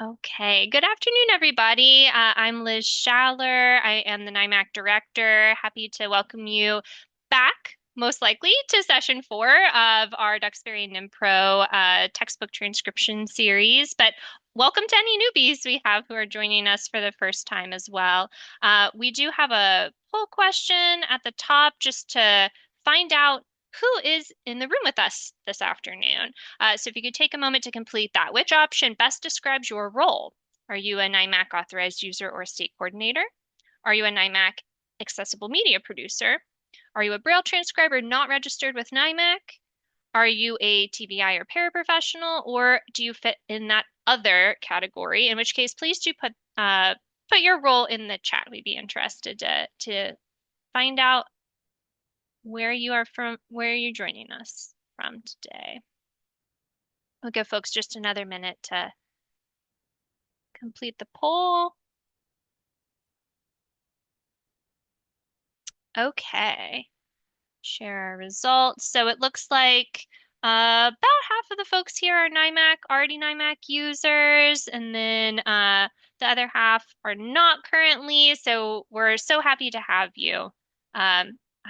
Okay, good afternoon, everybody. I'm Liz Schaller. I am the NIMAC director. Happy to welcome you back, most likely, to session 4 of our Duxbury and NimPro textbook transcription series. But welcome to any newbies we have who are joining us for the first time as well. We do have a poll question at the top just to find out who is in the room with us this afternoon. So if you could take a moment to complete that, which option best describes your role? Are you a NIMAC authorized user or state coordinator? Are you a NIMAC accessible media producer? Are you a Braille transcriber not registered with NIMAC? Are you a TBI or paraprofessional, or do you fit in that other category? In which case, please do put your role in the chat. We'd be interested to find out where you are from, where you're joining us from today. We'll give folks just another minute to complete the poll. Okay, share our results. So it looks like about half of the folks here are already NIMAC users, and then the other half are not currently. So we're so happy to have you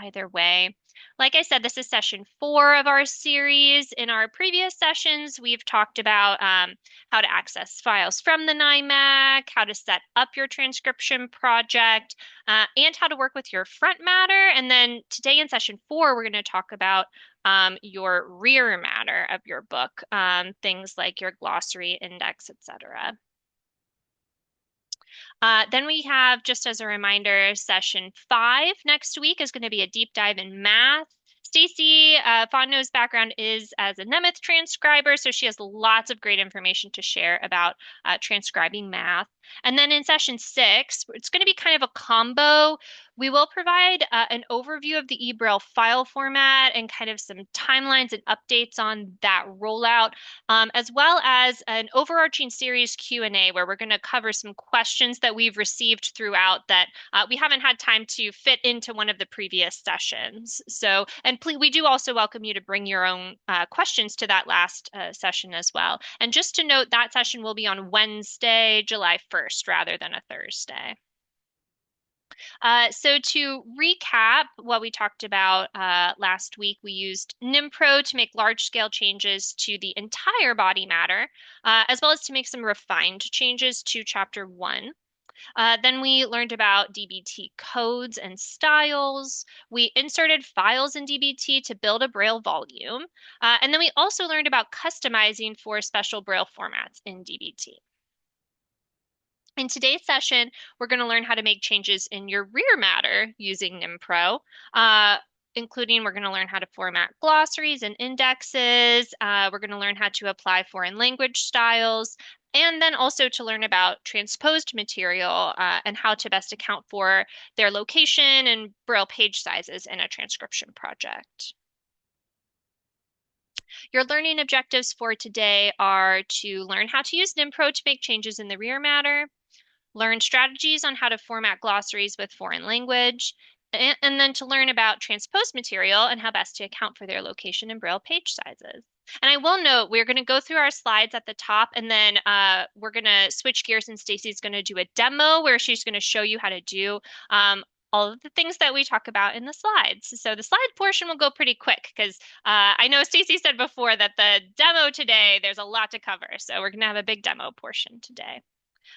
either way. Like I said, this is session 4 of our series. In our previous sessions, we've talked about how to access files from the NIMAC, how to set up your transcription project, and how to work with your front matter. And then today in session 4, we're going to talk about your rear matter of your book, things like your glossary, index, etc. Then we have, just as a reminder, session 5 next week is going to be a deep dive in math. Stacy Fontenot's background is as a Nemeth transcriber, so she has lots of great information to share about transcribing math. And then in session 6, it's going to be kind of a combo. We will provide an overview of the eBraille file format and kind of some timelines and updates on that rollout, as well as an overarching series Q&A where we're going to cover some questions that we've received throughout that we haven't had time to fit into one of the previous sessions. So, and please, we do also welcome you to bring your own questions to that last session as well. And just to note, that session will be on Wednesday, July 1st, rather than a Thursday. So to recap what we talked about last week, we used NimPro to make large-scale changes to the entire body matter, as well as to make some refined changes to Chapter 1. Then we learned about DBT codes and styles. We inserted files in DBT to build a Braille volume. And then we also learned about customizing for special Braille formats in DBT. In today's session, we're going to learn how to make changes in your rear matter using NimPro, including we're going to learn how to format glossaries and indexes. We're going to learn how to apply foreign language styles, and then also to learn about transposed material and how to best account for their location and Braille page sizes in a transcription project. Your learning objectives for today are to learn how to use NimPro to make changes in the rear matter, learn strategies on how to format glossaries with foreign language, and then to learn about transposed material and how best to account for their location and Braille page sizes. And I will note, we're going to go through our slides at the top, and then we're going to switch gears, and Stacy's going to do a demo where she's going to show you how to do all of the things that we talk about in the slides. So the slide portion will go pretty quick because I know Stacy said before that the demo today, there's a lot to cover. So we're going to have a big demo portion today.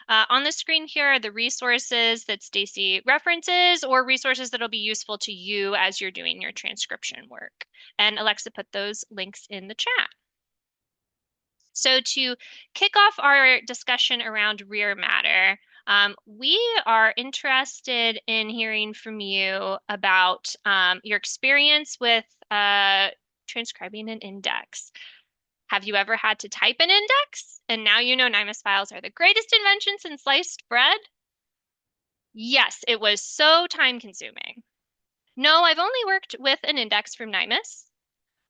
On the screen here are the resources that Stacy references or resources that'll be useful to you as you're doing your transcription work. And Alexa put those links in the chat. So to kick off our discussion around rear matter, we are interested in hearing from you about your experience with transcribing an index. Have you ever had to type an index? And now you know NIMAS files are the greatest invention since sliced bread? Yes, it was so time consuming. No, I've only worked with an index from NIMAS.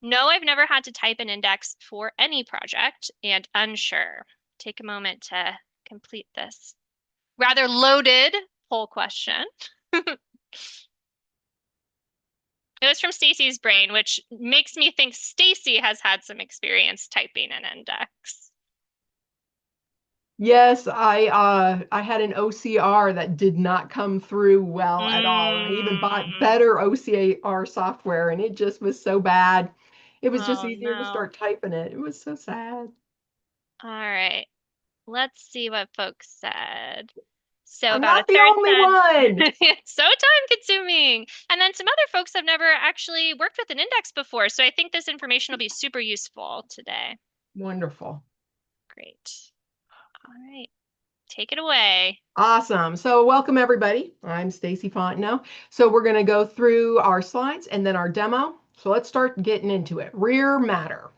No, I've never had to type an index for any project, and unsure. Take a moment to complete this rather loaded poll question. It was from Stacy's brain, which makes me think Stacy has had some experience typing an index. Yes, I had an OCR that did not come through well at all, and I even bought Mm. better OCR software, and it just was so bad. It was just Oh easier to no. start typing it. It was so sad. All right. Let's see what folks said. So I'm about a not the third only said one. it's so time consuming. And then some other folks have never actually worked with an index before. So I think this information will be super useful today. Wonderful. Great. All right. Take it away. Awesome. So welcome everybody. I'm Stacy Fontenot. So we're going to go through our slides and then our demo. So let's start getting into it. Rear matter.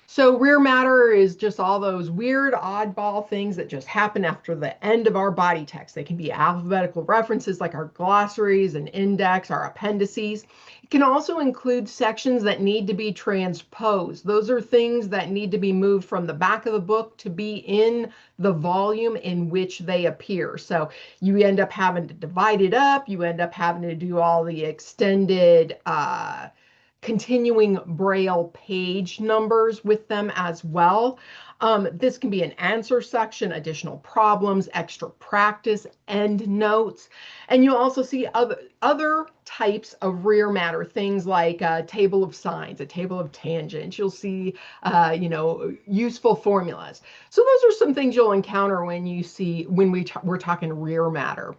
So rear matter is just all those weird oddball things that just happen after the end of our body text. They can be alphabetical references like our glossaries and index, our appendices. It can also include sections that need to be transposed. Those are things that need to be moved from the back of the book to be in the volume in which they appear. So you end up having to divide it up. You end up having to do all the extended continuing Braille page numbers with them as well. This can be an answer section, additional problems, extra practice, end notes. And you'll also see other types of rear matter, things like a table of signs, a table of tangents. You'll see, useful formulas. So those are some things you'll encounter when we're talking rear matter.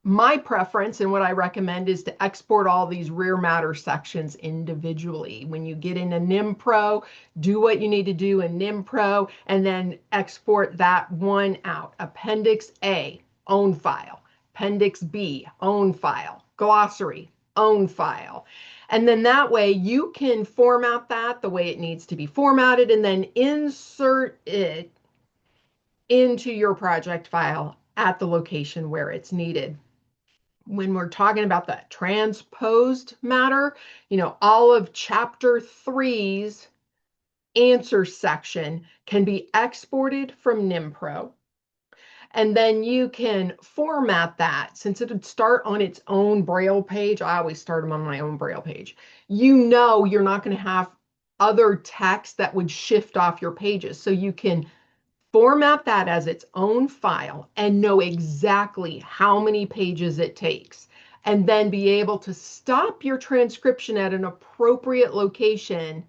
My preference and what I recommend is to export all these rear matter sections individually. When you get into NimPro, do what you need to do in NimPro and then export that one out. Appendix A, own file. Appendix B, own file. Glossary, own file. And then that way you can format that the way it needs to be formatted and then insert it into your project file at the location where it's needed. When we're talking about the transposed matter, all of chapter three's answer section can be exported from NimPro. And then you can format that since it would start on its own Braille page. I always start them on my own Braille page. You're not going to have other text that would shift off your pages. So you can format that as its own file and know exactly how many pages it takes, and then be able to stop your transcription at an appropriate location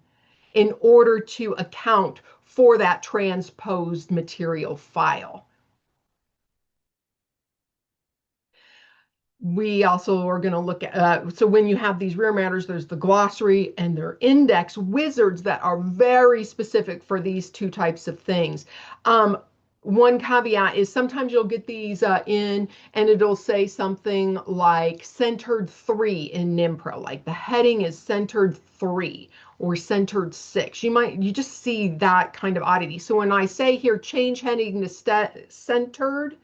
in order to account for that transposed material file. We also are going to look at, so when you have these rear matters, there's the glossary and their index wizards that are very specific for these two types of things. One caveat is sometimes you'll get these in and it'll say something like centered 3 in NimPro, like the heading is centered 3 or centered 6. You just see that kind of oddity. So when I say here, change heading to centered,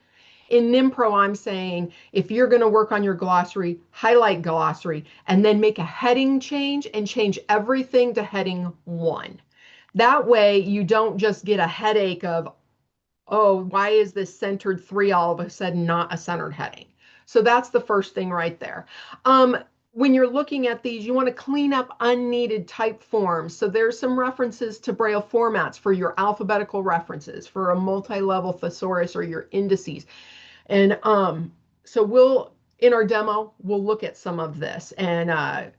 in NimPro, I'm saying if you're going to work on your glossary, highlight glossary, and then make a heading change and change everything to heading 1. That way, you don't just get a headache of, oh, why is this centered 3 all of a sudden not a centered heading? So that's the first thing right there. When you're looking at these, you want to clean up unneeded type forms. So there's some references to Braille formats for your alphabetical references, for a multi-level thesaurus or your indices. And so in our demo, we'll look at some of this. And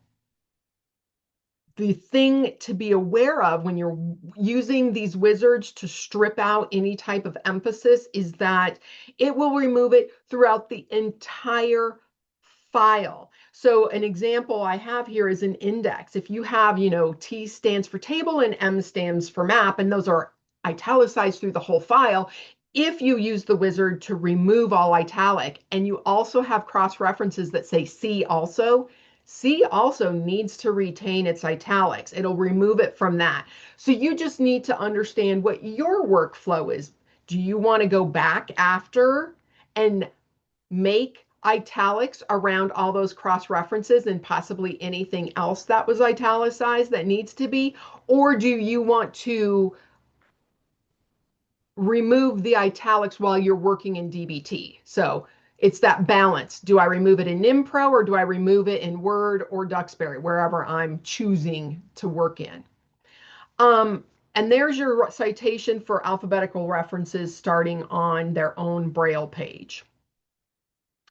the thing to be aware of when you're using these wizards to strip out any type of emphasis is that it will remove it throughout the entire file. So an example I have here is an index. If you have, T stands for table and M stands for map, and those are italicized through the whole file, if you use the wizard to remove all italic and you also have cross references that say C also needs to retain its italics. It'll remove it from that. So you just need to understand what your workflow is. Do you want to go back after and make italics around all those cross references and possibly anything else that was italicized that needs to be? Or do you want to remove the italics while you're working in DBT? So it's that balance. Do I remove it in NimPro or do I remove it in Word or Duxbury, wherever I'm choosing to work in? And there's your citation for alphabetical references starting on their own Braille page.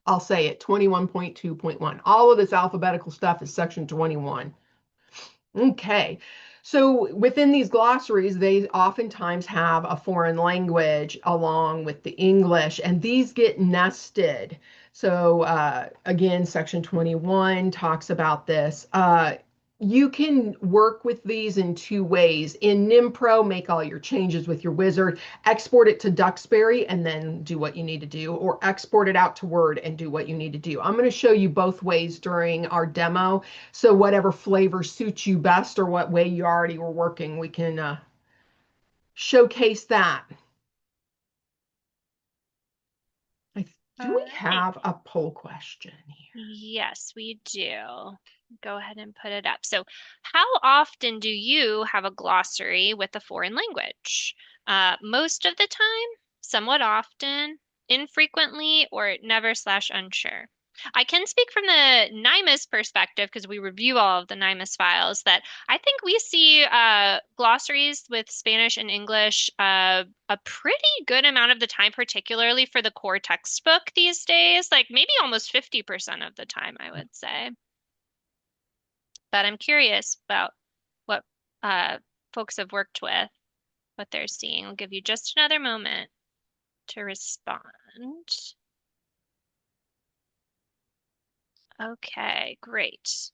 I'll say it, 21.2.1. All of this alphabetical stuff is section 21. Okay. So within these glossaries, they oftentimes have a foreign language along with the English, and these get nested. So again, section 21 talks about this. You can work with these in two ways. In NimPro, make all your changes with your wizard, export it to Duxbury, and then do what you need to do, or export it out to Word and do what you need to do. I'm going to show you both ways during our demo. So whatever flavor suits you best or what way you already were working, we can showcase that. Do we Alright. have a poll question here? Yes, we do. Go ahead and put it up. So, how often do you have a glossary with a foreign language? Most of the time, somewhat often, infrequently, or never slash unsure. I can speak from the NIMAS perspective because we review all of the NIMAS files that I think we see glossaries with Spanish and English a pretty good amount of the time, particularly for the core textbook these days, like maybe almost 50% of the time, I would say. But I'm curious about what uh, folks have worked with, what they're seeing. I'll give you just another moment to respond. Okay, great.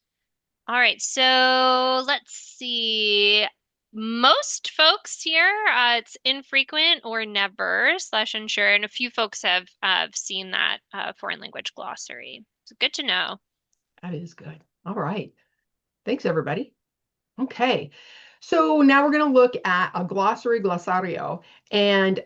All right, so let's see. Most folks here, it's infrequent or never slash unsure, and a few folks have seen that foreign language glossary. So good to know. That is good. All right. Thanks, everybody. Okay, so now we're going to look at a glossary glossario. And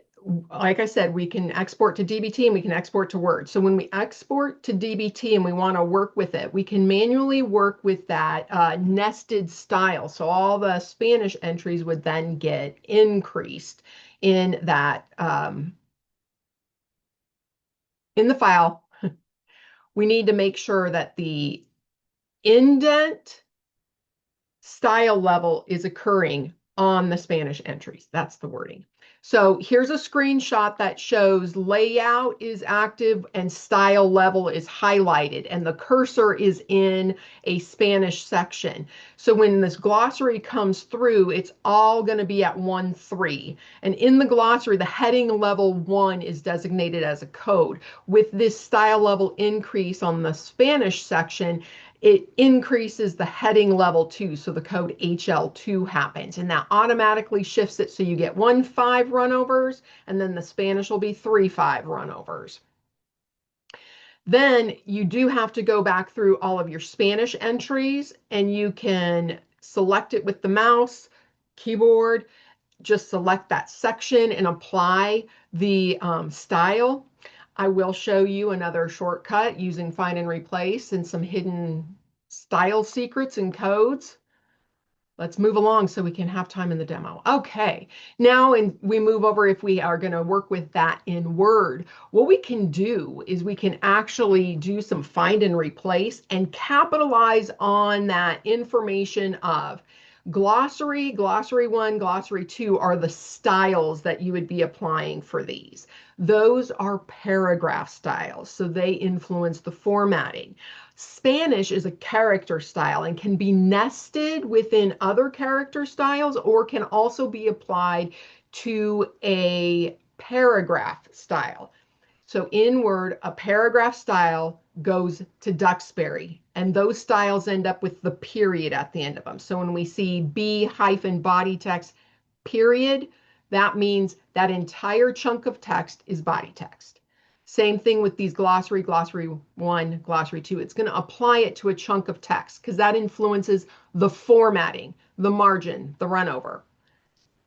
like I said, we can export to DBT and we can export to Word. So when we export to DBT and we want to work with it, we can manually work with that nested style. So all the Spanish entries would then get increased in that in the file. We need to make sure that the indent style level is occurring on the Spanish entries. That's the wording. So here's a screenshot that shows layout is active and style level is highlighted, and the cursor is in a Spanish section. So when this glossary comes through, it's all going to be at 1.3. And in the glossary, the heading level 1 is designated as a code. With this style level increase on the Spanish section, it increases the heading level 2, so the code HL2 happens, and that automatically shifts it so you get 1.5 runovers, and then the Spanish will be 3.5 runovers. Then you do have to go back through all of your Spanish entries, and you can select it with the mouse, keyboard, just select that section and apply the style. I will show you another shortcut using find and replace and some hidden style secrets and codes. Let's move along so we can have time in the demo. Okay, now we move over if we are going to work with that in Word. What we can do is we can actually do some find and replace and capitalize on that information of glossary, glossary 1, glossary 2 are the styles that you would be applying for these. Those are paragraph styles, so they influence the formatting. Spanish is a character style and can be nested within other character styles or can also be applied to a paragraph style. So in Word, a paragraph style goes to Duxbury, and those styles end up with the period at the end of them. So when we see B hyphen body text period, that means that entire chunk of text is body text. Same thing with these glossary, glossary 1, glossary 2. It's going to apply it to a chunk of text because that influences the formatting, the margin, the runover.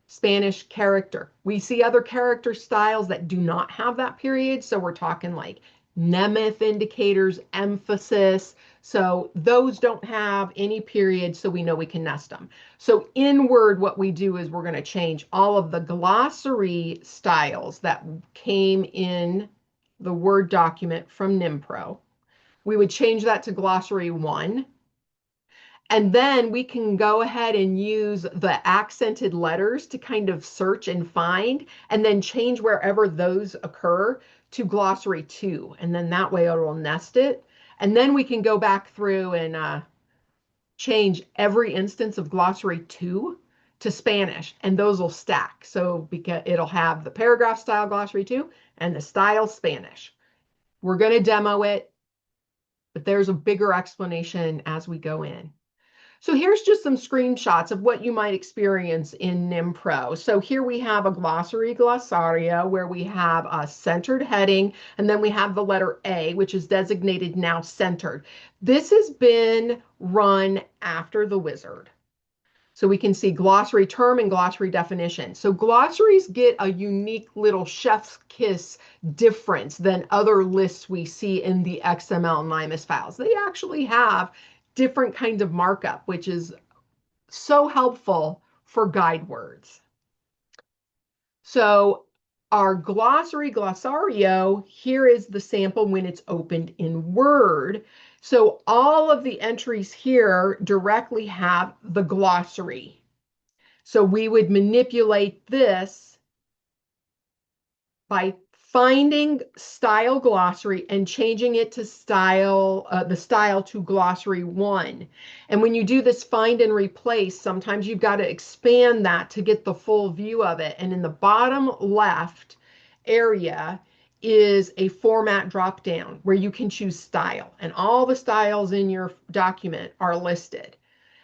Spanish character. We see other character styles that do not have that period. So we're talking like nemeth indicators, emphasis. So those don't have any period, so we know we can nest them. So in Word, what we do is we're going to change all of the glossary styles that came in the Word document from NimPro. We would change that to glossary 1. And then we can go ahead and use the accented letters to kind of search and find, and then change wherever those occur to glossary 2. And then that way it'll nest it. And then we can go back through and change every instance of glossary 2 to Spanish, and those will stack. So because it'll have the paragraph style glossary 2 and the style Spanish. We're going to demo it, but there's a bigger explanation as we go in. So here's just some screenshots of what you might experience in NimPro. So here we have a glossary glossaria where we have a centered heading, and then we have the letter A, which is designated now centered. This has been run after the wizard. So we can see glossary term and glossary definition. So glossaries get a unique little chef's kiss difference than other lists we see in the XML NIMAS files. They actually have different kinds of markup, which is so helpful for guide words. So our glossary glossario, here is the sample when it's opened in Word. So all of the entries here directly have the glossary. So we would manipulate this by finding style glossary and changing it to style, the style to glossary 1. And when you do this find and replace, sometimes you've got to expand that to get the full view of it. And in the bottom left area is a format drop down where you can choose style, and all the styles in your document are listed.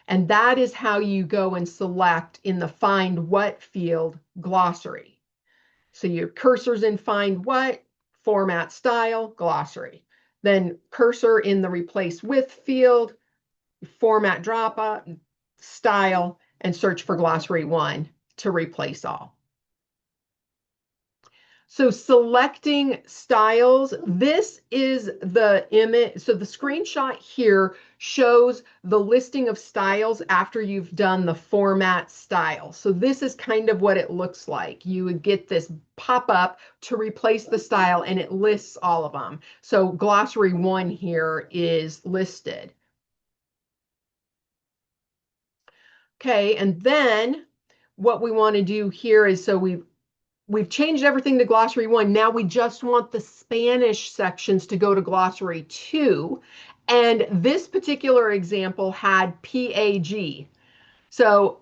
And that is how you go and select in the find what field glossary. So your cursor's in find what, format style, glossary. Then cursor in the replace with field, format drop up, style, and search for glossary 1 to replace all. So selecting styles, this is the image. So the screenshot here shows the listing of styles after you've done the format style. So this is kind of what it looks like. You would get this pop up to replace the style, and it lists all of them. So glossary 1 here is listed. Okay, and then what we want to do here is, so we've changed everything to glossary 1. Now we just want the Spanish sections to go to glossary 2. And this particular example had PAG. So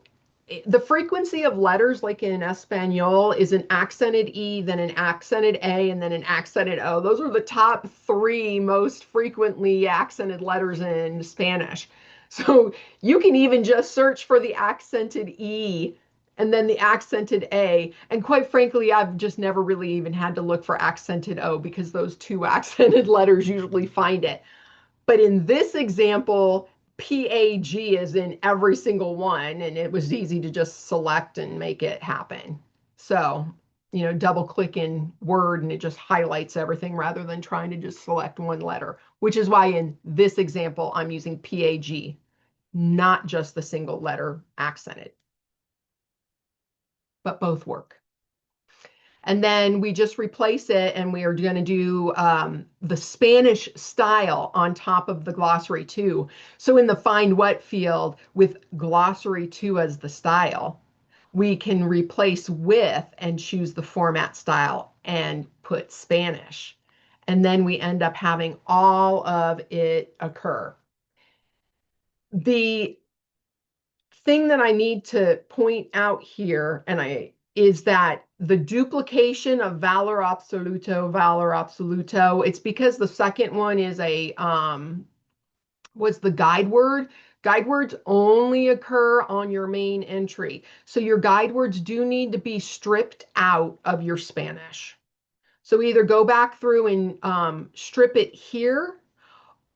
the frequency of letters, like in Espanol, is an accented E, then an accented A, and then an accented O. Those are the top 3 most frequently accented letters in Spanish. So you can even just search for the accented E and then the accented A. And quite frankly, I've just never really even had to look for accented O because those 2 accented letters usually find it. But in this example, PAG is in every single one, and it was easy to just select and make it happen. So, double click in Word and it just highlights everything rather than trying to just select one letter, which is why in this example, I'm using PAG, not just the single letter accented. But both work. And then we just replace it, and we are going to do the Spanish style on top of the glossary 2. So in the find what field with glossary 2 as the style, we can replace with and choose the format style and put Spanish. And then we end up having all of it occur. The thing that I need to point out here, is that the duplication of valor absoluto, it's because the second one is was the guide word. Guide words only occur on your main entry. So your guide words do need to be stripped out of your Spanish. So either go back through and strip it here,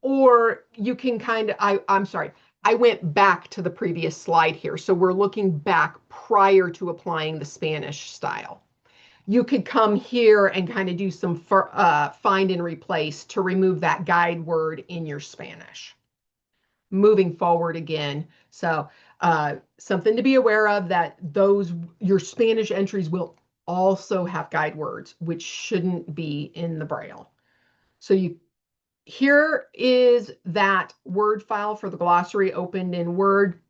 or you can I'm sorry, I went back to the previous slide here. So we're looking back prior to applying the Spanish style. You could come here and kind of do some find and replace to remove that guide word in your Spanish. Moving forward again. So something to be aware of, that your Spanish entries will also have guide words, which shouldn't be in the Braille. So here is that Word file for the glossary opened in Word.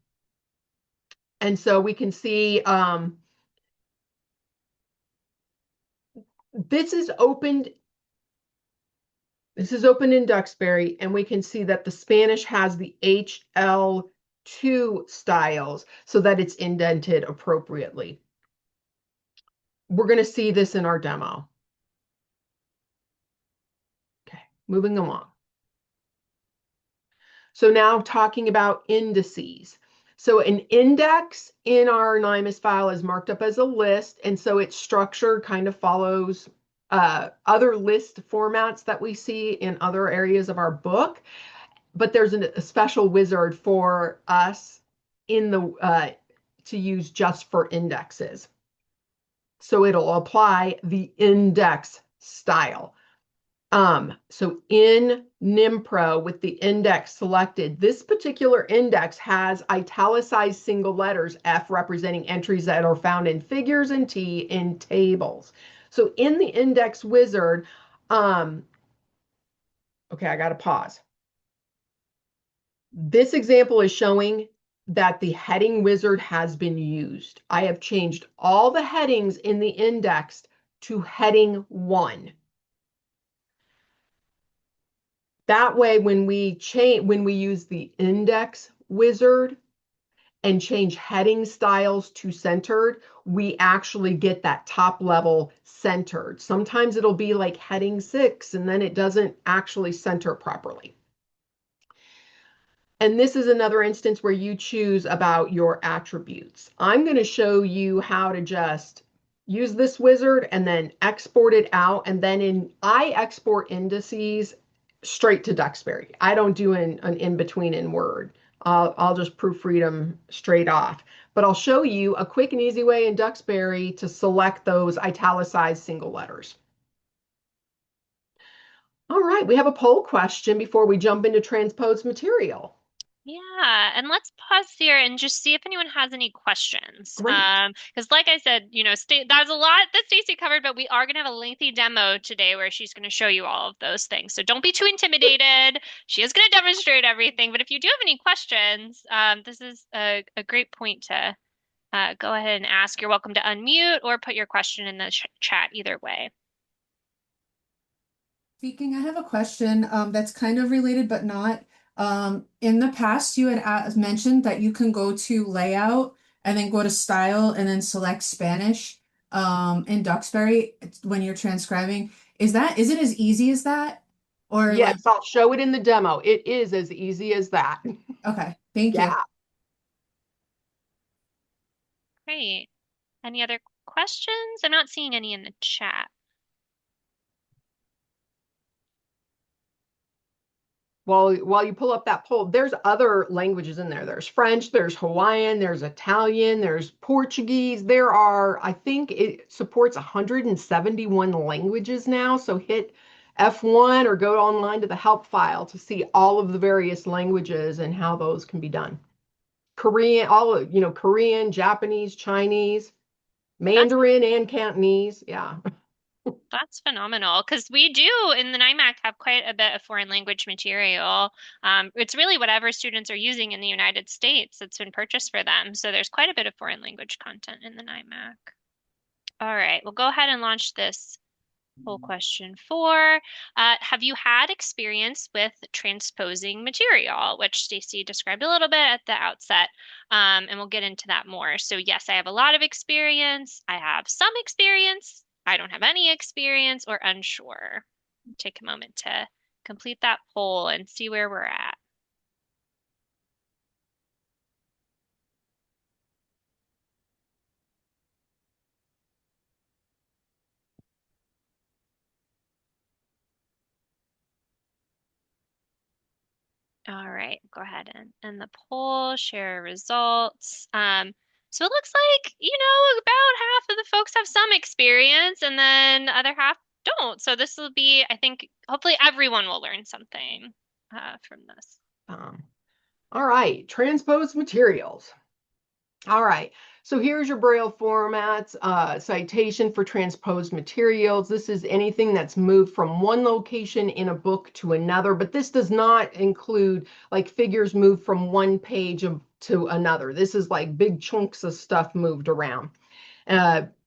And so we can see this is opened. This is open in Duxbury, and we can see that the Spanish has the HL2 styles so that it's indented appropriately. We're going to see this in our demo. Okay, moving along. So now talking about indices. So an index in our NIMAS file is marked up as a list, and so its structure kind of follows other list formats that we see in other areas of our book. But there's a special wizard for us in the to use just for indexes. So it'll apply the index style. So in NimPro with the index selected, this particular index has italicized single letters, F representing entries that are found in figures and T in tables. So in the index wizard, okay, I got to pause. This example is showing that the heading wizard has been used. I have changed all the headings in the index to heading 1. That way, when we use the index wizard and change heading styles to centered, we actually get that top level centered. Sometimes it'll be like heading 6 and then it doesn't actually center properly. And this is another instance where you choose about your attributes. I'm going to show you how to just use this wizard and then export it out. And then I export indices straight to Duxbury. I don't do an in-between in Word. I'll just proofread them straight off. But I'll show you a quick and easy way in Duxbury to select those italicized single letters. All right, we have a poll question before we jump into transposed material. Yeah, and let's pause here and just see if anyone has any questions. Great. Because like I said, there's a lot that Stacy covered, but we are going to have a lengthy demo today where she's going to show you all of those things. So don't be too intimidated. She is going to demonstrate everything. But if you do have any questions, this is a great point to go ahead and ask. You're welcome to unmute or put your question in the chat either way. Speaking, I have a question that's kind of related but not. In the past, you had mentioned that you can go to layout and then go to style and then select Spanish in Duxbury when you're transcribing. Is it as easy as that? Or like, Yes, I'll show it in the demo. It is as easy as that. okay, thank you. Yeah. Great. Any other questions? I'm not seeing any in the chat. While you pull up that poll, there's other languages in there. There's French, there's Hawaiian, there's Italian, there's Portuguese. There are, I think it supports 171 languages now. So hit F1 or go online to the help file to see all of the various languages and how those can be done. Korean, Korean, Japanese, Chinese, That's Mandarin, and Cantonese. Yeah. That's phenomenal because we do in the NIMAC have quite a bit of foreign language material. It's really whatever students are using in the United States that's been purchased for them. So there's quite a bit of foreign language content in the NIMAC. All right, we'll go ahead and launch this whole question 4. Have you had experience with transposing material, which Stacy described a little bit at the outset, and we'll get into that more. So yes, I have a lot of experience. I have some experience. I don't have any experience or unsure. Take a moment to complete that poll and see where we're at. All right, go ahead and end the poll, share results. So it looks like, about half of the folks have some experience and then the other half don't. So this will be, I think, hopefully everyone will learn something from this. All right, transposed materials. All right, So here's your Braille formats, citation for transposed materials. This is anything that's moved from one location in a book to another, but this does not include like figures moved from one page to another. This is like big chunks of stuff moved around.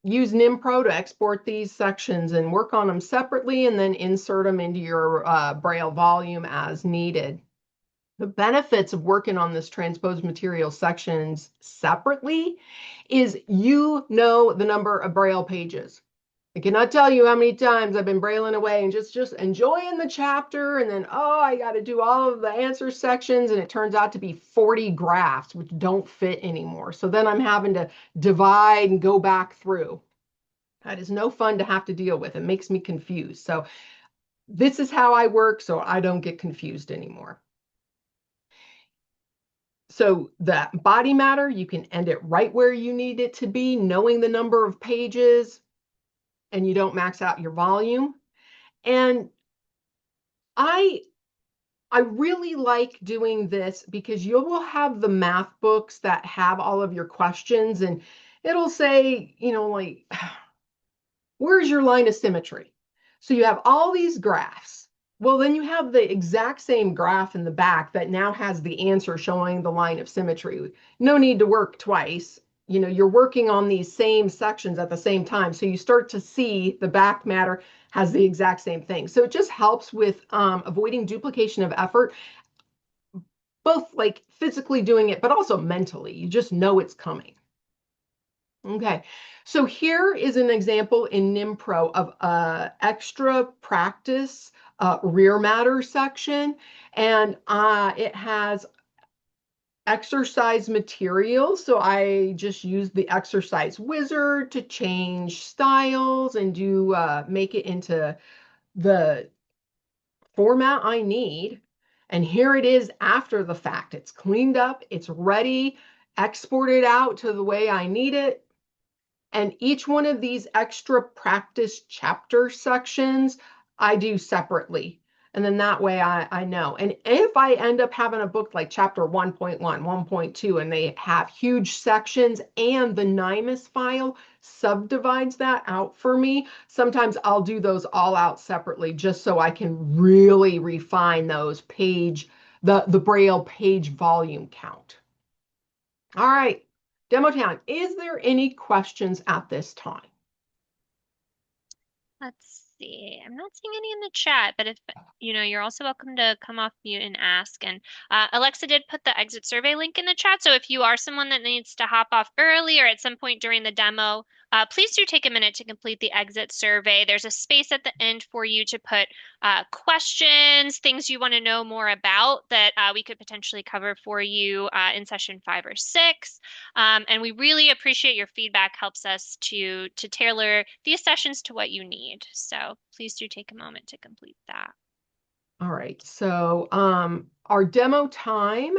Use NimPro to export these sections and work on them separately and then insert them into your Braille volume as needed. The benefits of working on this transposed material sections separately is you know the number of Braille pages. I cannot tell you how many times I've been brailing away and just enjoying the chapter, and then, oh, I got to do all of the answer sections, and it turns out to be 40 graphs, which don't fit anymore. So then I'm having to divide and go back through. That is no fun to have to deal with. It makes me confused. So this is how I work, so I don't get confused anymore. So the body matter, you can end it right where you need it to be, knowing the number of pages, and you don't max out your volume. And I really like doing this because you will have the math books that have all of your questions, and it'll say, you know, like, where's your line of symmetry? So you have all these graphs. Well, then you have the exact same graph in the back that now has the answer showing the line of symmetry. No need to work twice. You know, you're working on these same sections at the same time. So you start to see the back matter has the exact same thing. So it just helps with avoiding duplication of effort, both like physically doing it, but also mentally. You just know it's coming. Okay, so here is an example in NimPro of extra practice rear matter section, and it has exercise material. So I just use the exercise wizard to change styles and do make it into the format I need. And here it is after the fact. It's cleaned up, it's ready, exported out to the way I need it. And each one of these extra practice chapter sections, I do separately. And then that way I know. And if I end up having a book like chapter 1.1, 1.2, and they have huge sections and the NIMAS file subdivides that out for me, sometimes I'll do those all out separately just so I can really refine those the Braille page volume count. All right. Demo time. Is there any questions at this time? Let's see. I'm not seeing any in the chat, but if you're also welcome to come off mute and ask. And Alexa did put the exit survey link in the chat. So if you are someone that needs to hop off early or at some point during the demo, please do take a minute to complete the exit survey. There's a space at the end for you to put questions, things you want to know more about that we could potentially cover for you in session 5 or 6. And we really appreciate your feedback. Helps us to tailor these sessions to what you need. So please do take a moment to complete that. All right. So our demo time.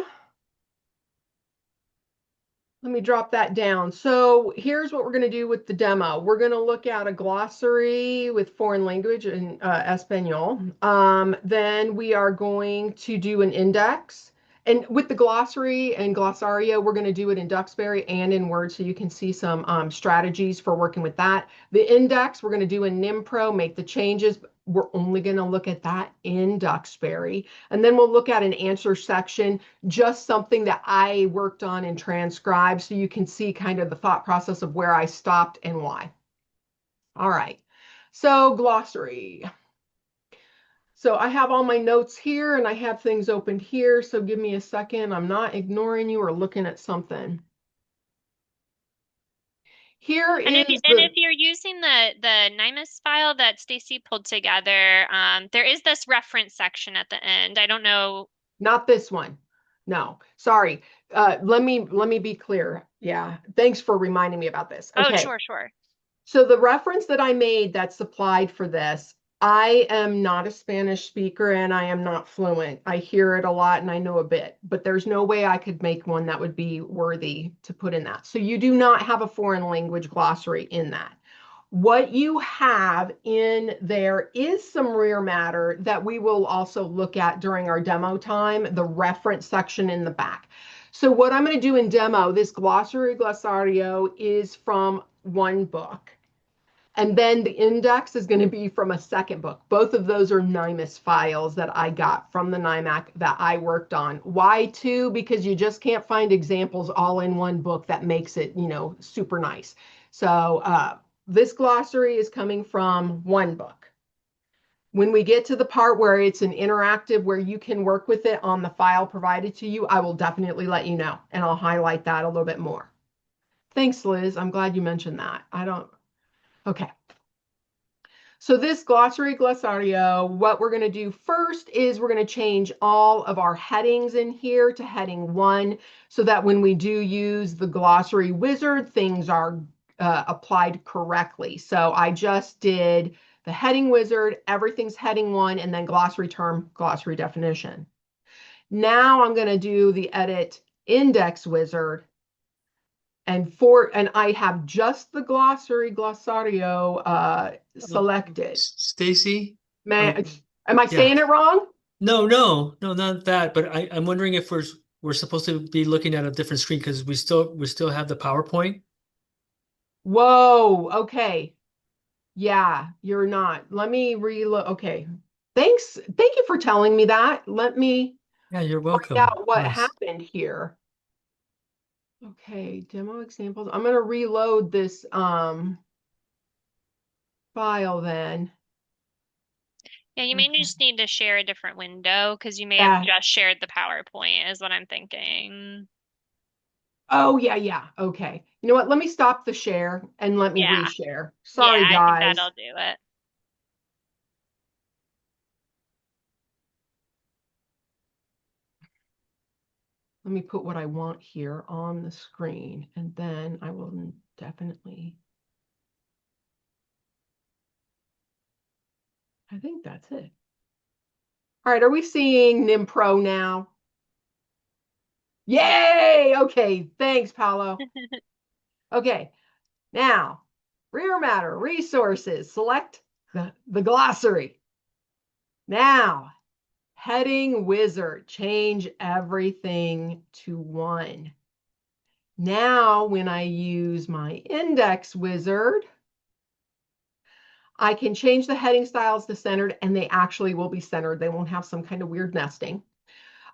Let me drop that down. So here's what we're going to do with the demo. We're going to look at a glossary with foreign language in Espanol. Then we are going to do an index. And with the glossary and glossario, we're going to do it in Duxbury and in Word, so you can see some strategies for working with that. The index, we're going to do in NimPro, make the changes. We're only going to look at that in Duxbury. And then we'll look at an answer section, just something that I worked on in Transcribe, so you can see kind of the thought process of where I stopped and why. All right, so glossary. So I have all my notes here and I have things opened here, so give me a second. I'm not ignoring you or looking at something. Here And is if you're using the NIMAS file that Stacy pulled together, there is this reference section at the end. I don't know. Not this one. No, sorry. Let me be clear. Yeah, thanks for reminding me about this. Oh, Okay. sure. So the reference that I made that's supplied for this, I am not a Spanish speaker and I am not fluent. I hear it a lot and I know a bit, but there's no way I could make one that would be worthy to put in that. So you do not have a foreign language glossary in that. What you have in there is some rear matter that we will also look at during our demo time, the reference section in the back. So what I'm going to do in demo, this glossario is from one book. And then the index is going to be from a second book. Both of those are NIMAS files that I got from the NIMAC that I worked on. Why two? Because you just can't find examples all in one book that makes it, super nice. So this glossary is coming from one book. When we get to the part where it's an interactive, where you can work with it on the file provided to you, I will definitely let you know, and I'll highlight that a little bit more. Thanks, Liz. I'm glad you mentioned that. Okay. So this glossario, what we're going to do first is we're going to change all of our headings in here to heading 1 so that when we do use the glossary wizard, things are applied correctly. So I just did the heading wizard, everything's heading 1, and then glossary term, glossary definition. Now I'm going to do the edit index wizard. And I have just the glossario selected. Stacy? Am I saying it wrong? No, not that. But I'm wondering if we're supposed to be looking at a different screen because we still have the PowerPoint. Whoa, okay. Yeah, you're not. Let me reload. Okay. Thanks. Thank you for telling me that. Let me Yeah, you're welcome. find out what Yes. happened here. Okay, demo examples. I'm going to reload this file then. Yeah, you may just need to share a different window because you may Yeah. have just shared the PowerPoint, is what I'm thinking. Oh, yeah. Okay. You know what? Let me stop the share and let me Yeah. reshare. Sorry, Yeah, I think guys. that'll do it. Let me put what I want here on the screen, and then I will definitely. I think that's it. All right, are we seeing NimPro now? Yay! Okay, thanks, Paolo. Okay, now, rear matter, resources, select the glossary. Now, heading wizard, change everything to 1. Now, when I use my index wizard, I can change the heading styles to centered, and they actually will be centered. They won't have some kind of weird nesting.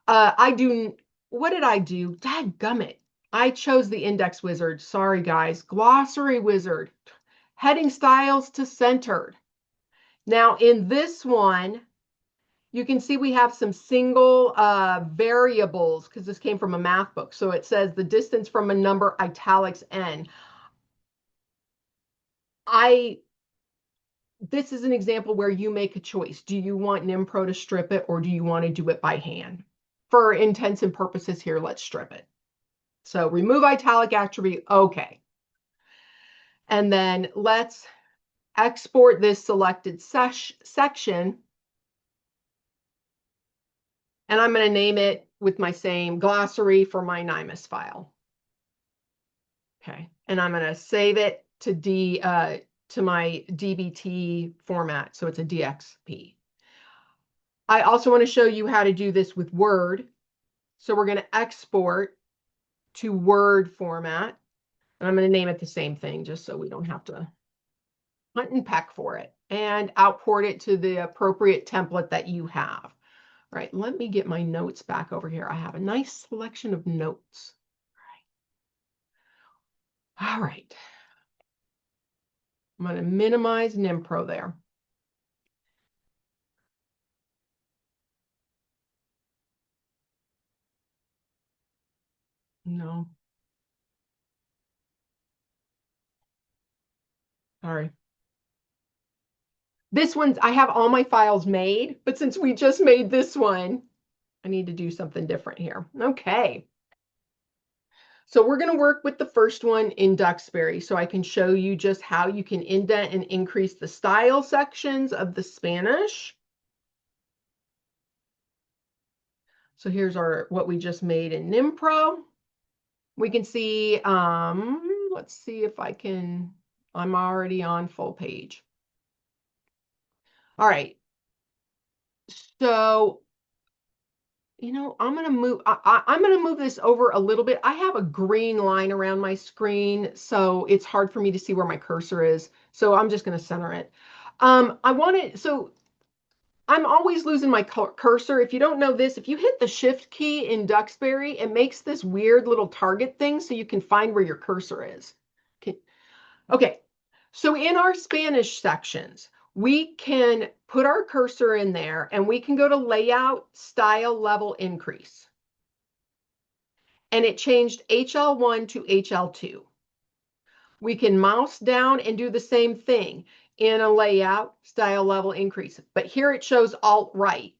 What did I do? Dadgummit. I chose the index wizard. Sorry, guys. Glossary wizard. Heading styles to centered. Now, in this one, you can see we have some single variables because this came from a math book. So it says the distance from a number, italics n. This is an example where you make a choice. Do you want NimPro to strip it, or do you want to do it by hand? For intents and purposes here, let's strip it. So remove italic attribute, okay. And then let's export this selected section. And I'm going to name it with my same glossary for my NIMAS file. Okay, and I'm going to save it to my DBT format, so it's a DXP. I also want to show you how to do this with Word. So we're going to export to Word format. And I'm going to name it the same thing just so we don't have to hunt and peck for it. And output it to the appropriate template that you have. All right, let me get my notes back over here. I have a nice selection of notes. All right. I'm going to minimize NimPro there. No. Sorry. This one's, I have all my files made, but since we just made this one, I need to do something different here. Okay. So we're going to work with the first one in Duxbury so I can show you just how you can indent and increase the style sections of the Spanish. So here's what we just made in NimPro. We can see, let's see if I can, I'm already on full page. All right. So You know, I'm going to move, I'm going to move this over a little bit. I have a green line around my screen, so it's hard for me to see where my cursor is. So I'm just going to center it. So I'm always losing my cursor. If you don't know this, if you hit the shift key in Duxbury, it makes this weird little target thing so you can find where your cursor is. Okay. So in our Spanish sections, we can put our cursor in there and we can go to layout, style, level, increase. And it changed HL1 to HL2. We can mouse down and do the same thing in a layout, style, level, increase. But here it shows Alt right.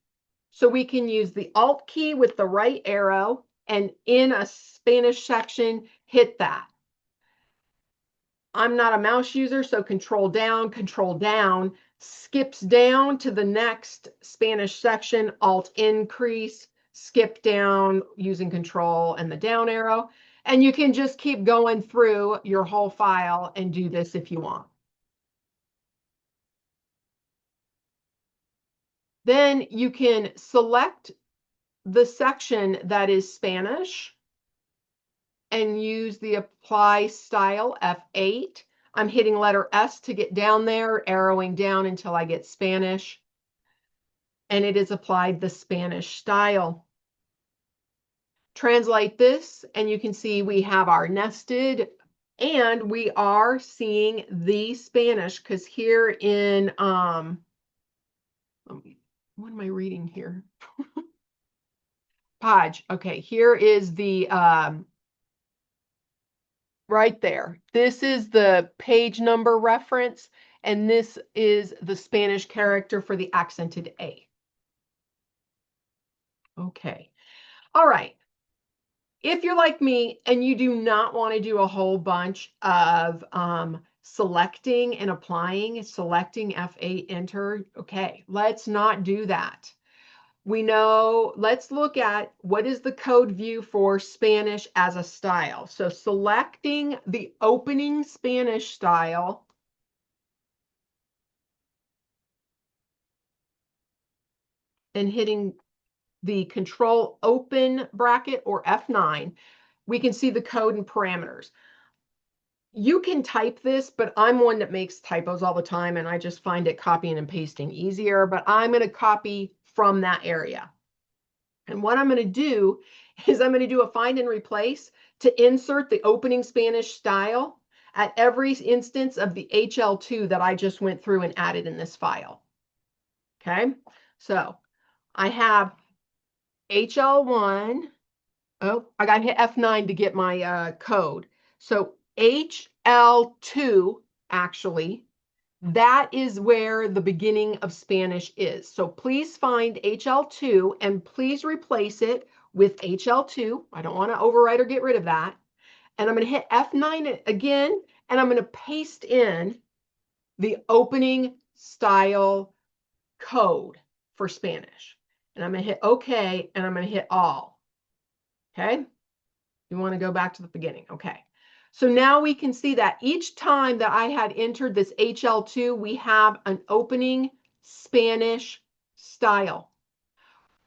So we can use the Alt key with the right arrow and in a Spanish section, hit that. I'm not a mouse user, so control down, skips down to the next Spanish section, Alt increase, skip down using control and the down arrow. And you can just keep going through your whole file and do this if you want. Then you can select the section that is Spanish and use the apply style F8. I'm hitting letter S to get down there, arrowing down until I get Spanish. And it is applied the Spanish style. Translate this, and you can see we have our nested, and we are seeing the Spanish, because here in, what am I reading here? Podge. Okay, here is the, right there. This is the page number reference, and this is the Spanish character for the accented A. Okay. All right. If you're like me and you do not want to do a whole bunch of selecting and applying, selecting F8, enter, okay, let's not do that. We know, let's look at what is the code view for Spanish as a style. So selecting the opening Spanish style, and hitting the control open bracket or F9, we can see the code and parameters. You can type this, but I'm one that makes typos all the time, and I just find it copying and pasting easier, but I'm going to copy from that area. And what I'm going to do is I'm going to do a find and replace to insert the opening Spanish style at every instance of the HL2 that I just went through and added in this file. Okay, so I have HL1. Oh, I got to hit F9 to get my code. So HL2, actually, that is where the beginning of Spanish is. So please find HL2 and please replace it with HL2. I don't want to overwrite or get rid of that. And I'm going to hit F9 again, and I'm going to paste in the opening style code for Spanish. And I'm going to hit OK, and I'm going to hit all. Okay? You want to go back to the beginning. Okay. So now we can see that each time that I had entered this HL2, we have an opening Spanish style,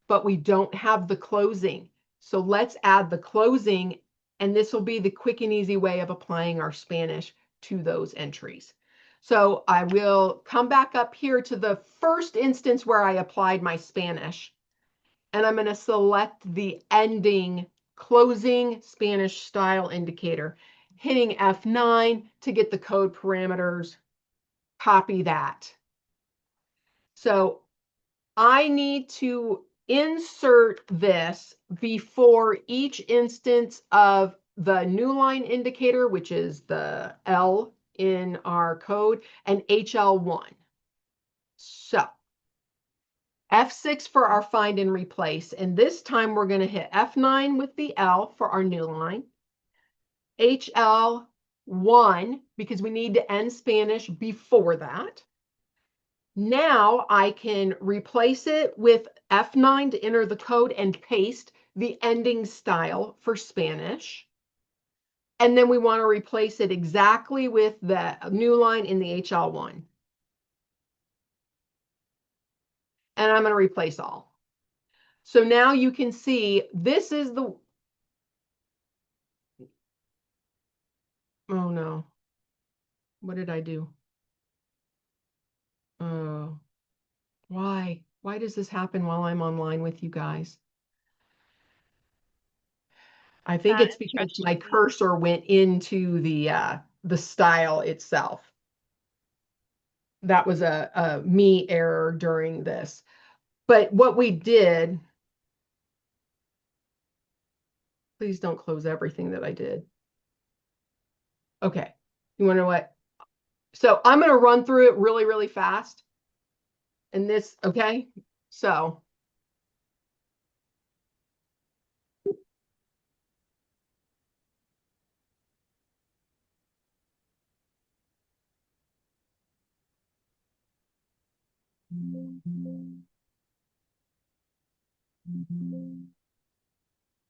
but we don't have the closing. So let's add the closing, and this will be the quick and easy way of applying our Spanish to those entries. So I will come back up here to the first instance where I applied my Spanish, and I'm going to select the ending closing Spanish style indicator, hitting F9 to get the code parameters, copy that. So I need to insert this before each instance of the new line indicator, which is the L in our code, and HL1. So F6 for our find and replace. And this time we're going to hit F9 with the L for our new line. HL1, because we need to end Spanish before that. Now I can replace it with F9 to enter the code and paste the ending style for Spanish. And then we want to replace it exactly with the new line in the HL1. And I'm going to replace all. So now you can see this is the, oh no, what did I do? Oh, why? Why does this happen while I'm online with you guys? I think That it's is because my frustrating. cursor went into the style itself. That was a me error during this. But what we did, please don't close everything that I did. Okay, you want to know what? So I'm going to run through it really, really fast. And this, okay? So,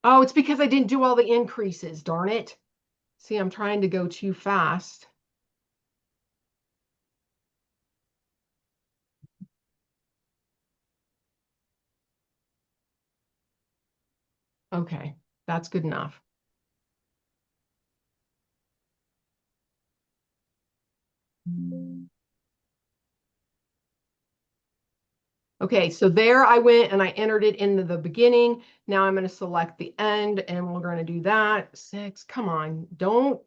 oh, it's because I didn't do all the increases, darn it. See, I'm trying to go too fast. Okay, that's good enough. Okay, so there I went and I entered it into the beginning. Now I'm going to select the end and we're going to do that. 6, come on, don't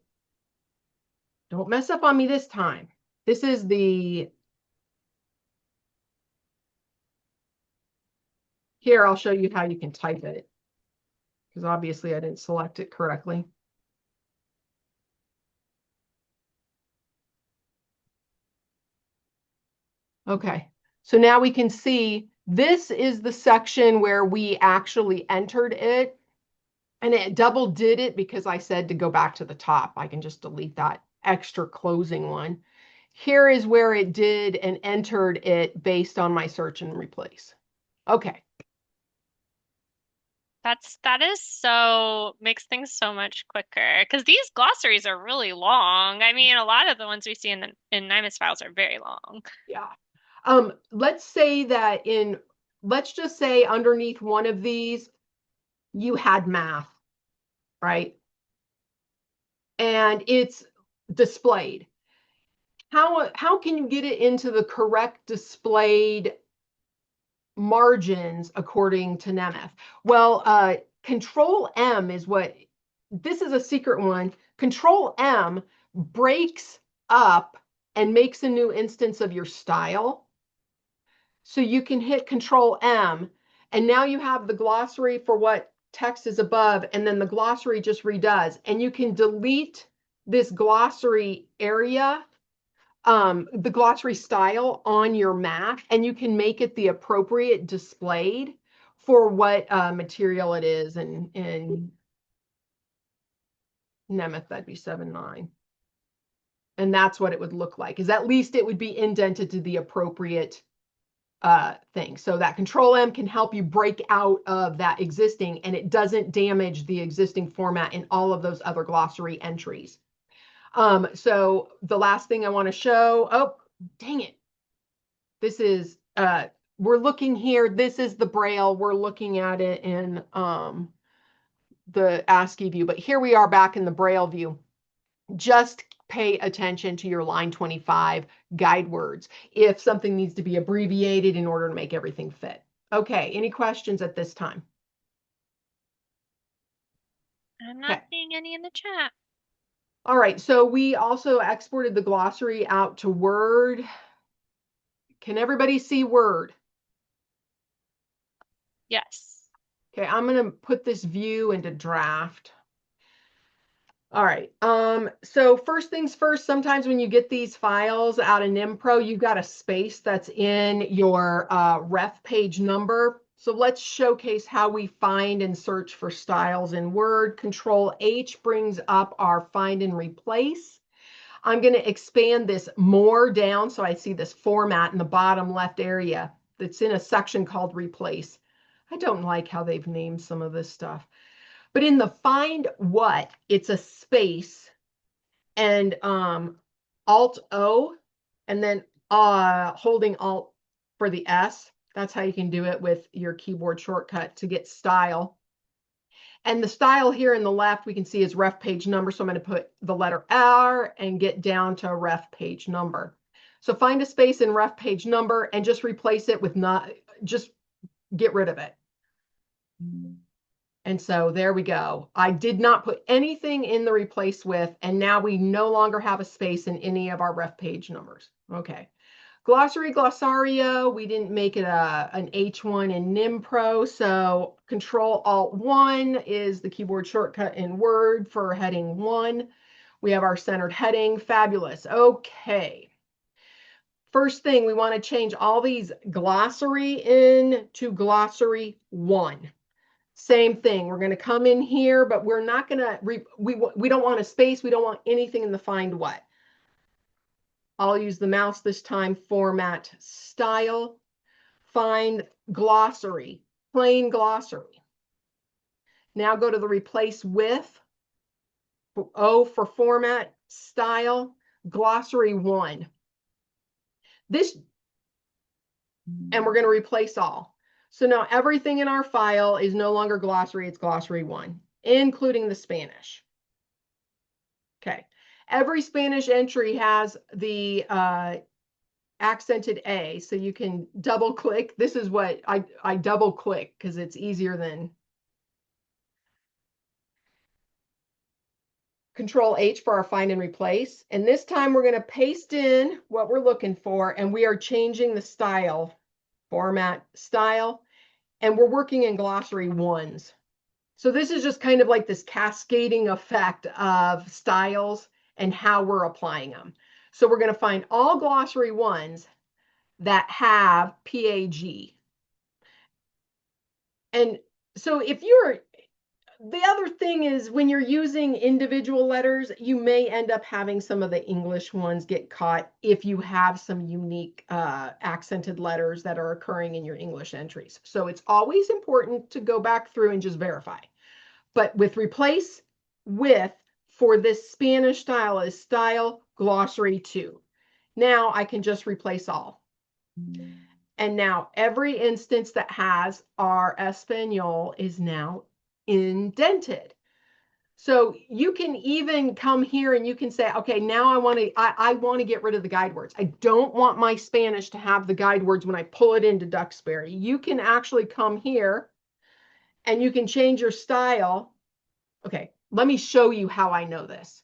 mess up on me this time. This is the, here, I'll show you how you can type it. Because obviously I didn't select it correctly. Okay, so now we can see this is the section where we actually entered it. And it double did it because I said to go back to the top. I can just delete that extra closing one. Here is where it did and entered it based on my search and replace. Okay. That is so makes things so much quicker because these glossaries are really long. I mean, a lot of the ones we see in the NIMAS files are very long. Yeah. Let's say that let's just say underneath one of these, you had math, right? And it's displayed. How can you get it into the correct displayed margins according to Nemeth? Well, Control M is what, this is a secret one. Control M breaks up and makes a new instance of your style. So you can hit Control M, and now you have the glossary for what text is above, and then the glossary just redoes. And you can delete this glossary area, the glossary style on your map, and you can make it the appropriate displayed for what material it is. And in Nemeth, that'd be 7/9. And that's what it would look like, is at least it would be indented to the appropriate thing. So that Control M can help you break out of that existing, and it doesn't damage the existing format in all of those other glossary entries. So the last thing I want to show, oh, dang it. This is, we're looking here, this is the Braille, we're looking at it in the ASCII view, but here we are back in the Braille view. Just pay attention to your line 25 guide words if something needs to be abbreviated in order to make everything fit. Okay, any questions at this time? I'm not Okay. seeing any in the chat. All right, so we also exported the glossary out to Word. Can everybody see Word? Yes. Okay, I'm going to put this view into draft. All right. So first things first, sometimes when you get these files out of NimPro, you've got a space that's in your ref page number. So let's showcase how we find and search for styles in Word. Control H brings up our find and replace. I'm going to expand this more down so I see this format in the bottom left area that's in a section called replace. I don't like how they've named some of this stuff. But in the find what, it's a space and Alt O and then holding Alt for the S. That's how you can do it with your keyboard shortcut to get style. And the style here in the left, we can see is ref page number. So I'm going to put the letter R and get down to ref page number. So find a space in ref page number and just replace it with not, just get rid of it. And so there we go. I did not put anything in the replace with, and now we no longer have a space in any of our ref page numbers. Okay. Glossary, glossario, we didn't make it an H1 in NimPro, so Control-Alt-1 is the keyboard shortcut in Word for heading 1. We have our centered heading, fabulous. Okay. First thing, we want to change all these glossary in to glossary 1. Same thing, we're going to come in here, but we're not going to, we don't want a space, we don't want anything in the find what. I'll use the mouse this time, format style, find glossary, plain glossary. Now go to the replace with, O for format style, glossary 1. This, and we're going to replace all. So now everything in our file is no longer glossary, it's glossary 1, including the Spanish. Okay. Every Spanish entry has the accented A, so you can double click. This is what I double click because it's easier than Control H for our find and replace. And this time we're going to paste in what we're looking for, and we are changing the style, format style, and we're working in glossary 1s. So this is just kind of like this cascading effect of styles and how we're applying them. So we're going to find all glossary 1s that have PAG. And so if you're, the other thing is when you're using individual letters, you may end up having some of the English ones get caught if you have some unique accented letters that are occurring in your English entries. So it's always important to go back through and just verify. But with replace with, for this Spanish style is style glossary 2. Now I can just replace all. And now every instance that has our Espanol is now indented. So you can even come here and you can say, okay, now I want to get rid of the guide words. I don't want my Spanish to have the guide words when I pull it into Duxbury. You can actually come here and you can change your style. Okay, let me show you how I know this.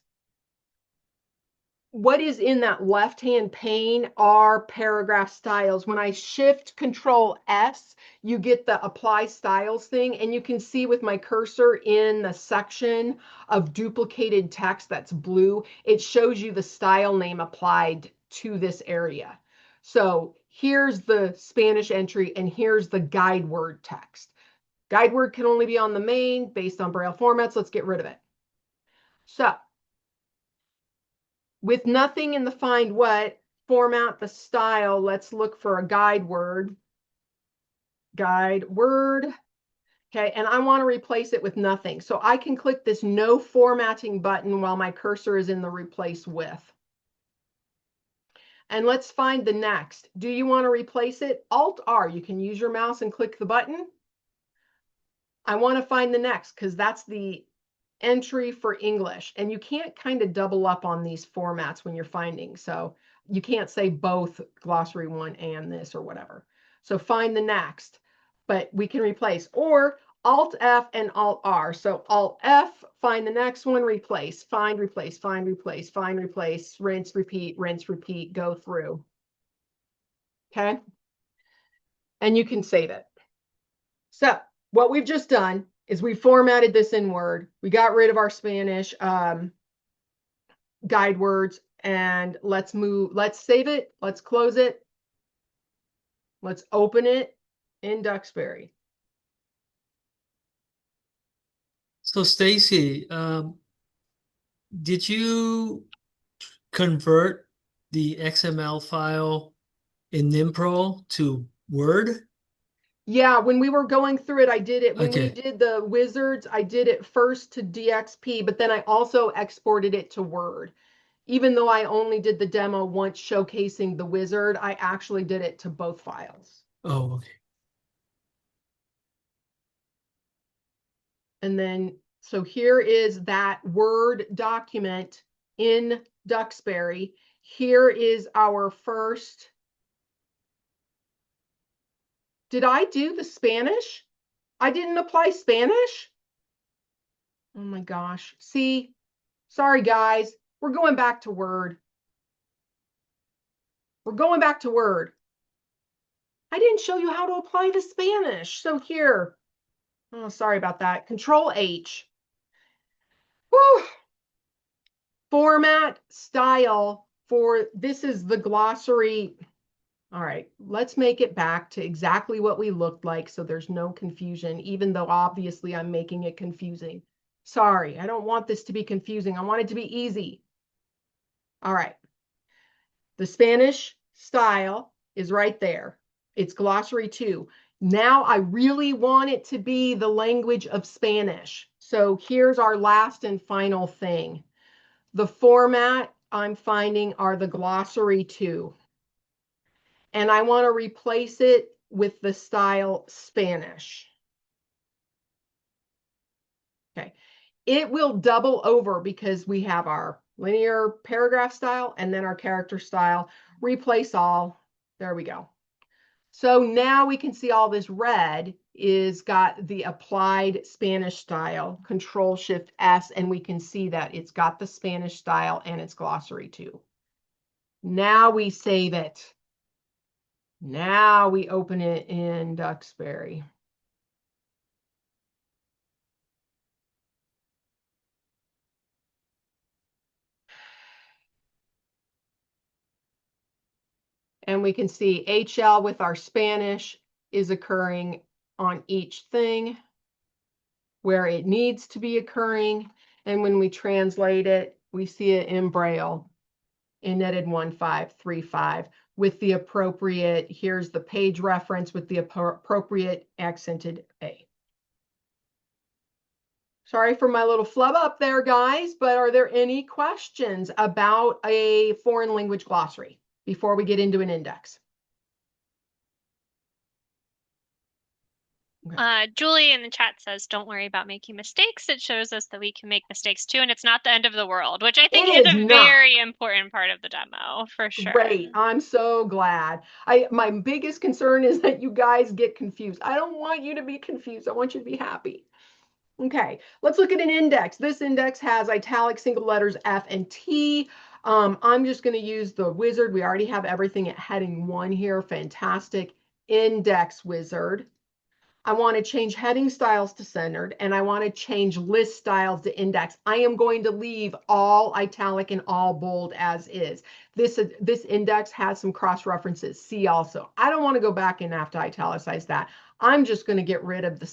What is in that left-hand pane are paragraph styles. When I shift Control S, you get the apply styles thing, and you can see with my cursor in the section of duplicated text that's blue, it shows you the style name applied to this area. So here's the Spanish entry, and here's the guide word text. Guide word can only be on the main based on Braille formats. Let's get rid of it. So with nothing in the find what, format the style, let's look for a guide word. Guide word. Okay, and I want to replace it with nothing. So I can click this no formatting button while my cursor is in the replace with. And let's find the next. Do you want to replace it? Alt-R. You can use your mouse and click the button. I want to find the next because that's the entry for English, and you can't kind of double up on these formats when you're finding, so you can't say both glossary 1 and this or whatever. So find the next, but we can replace, or Alt F and Alt R. So Alt F, find the next one, replace, find, replace, find, replace, find, replace, rinse, repeat, go through. Okay, and you can save it. So what we've just done is we formatted this in Word. We got rid of our Spanish guide words, and let's save it. Let's close it. Let's open it in Duxbury. So Stacy, did you convert the XML file in NimPro to Word? Yeah, when we were going through it, I did it. When we Okay. did the wizards, I did it first to DXP, but then I also exported it to Word. Even though I only did the demo once showcasing the wizard, I actually did it to both files. Oh, okay. And then, so here is that Word document in Duxbury. Here is our first. Did I do the Spanish? I didn't apply Spanish? Oh my gosh. See, sorry guys, we're going back to Word. We're going back to Word. I didn't show you how to apply the Spanish. So here, oh, sorry about that. Control H. Whew. Format, style for, this is the glossary. All right, let's make it back to exactly what we looked like so there's no confusion, even though obviously I'm making it confusing. Sorry, I don't want this to be confusing. I want it to be easy. All right. The Spanish style is right there. It's glossary 2. Now I really want it to be the language of Spanish. So here's our last and final thing. The format I'm finding are the glossary 2. And I want to replace it with the style Spanish. Okay. It will double over because we have our linear paragraph style and then our character style. Replace all. There we go. So now we can see all this red is got the applied Spanish style, Control Shift S, and we can see that it's got the Spanish style and it's glossary 2. Now we save it. Now we open it in Duxbury. And we can see HL with our Spanish is occurring on each thing where it needs to be occurring. And when we translate it, we see it in Braille in netted 1535 with the appropriate, here's the page reference with the appropriate accented A. Sorry for my little flub up there, guys, but are there any questions about a foreign language glossary before we get into an index? Julie in the chat says, don't worry about making mistakes. It shows us that we can make mistakes too, and it's not the end of the world, which I think is a very important part of the demo, for sure. Great. I'm so glad. My biggest concern is that you guys get confused. I don't want you to be confused. I want you to be happy. Okay, let's look at an index. This index has italic single letters F and T. I'm just going to use the wizard. We already have everything at heading 1 here. Fantastic. Index wizard. I want to change heading styles to centered, and I want to change list styles to index. I am going to leave all italic and all bold as is. This index has some cross references. See also. I don't want to go back and have to italicize that. I'm just going to get rid of the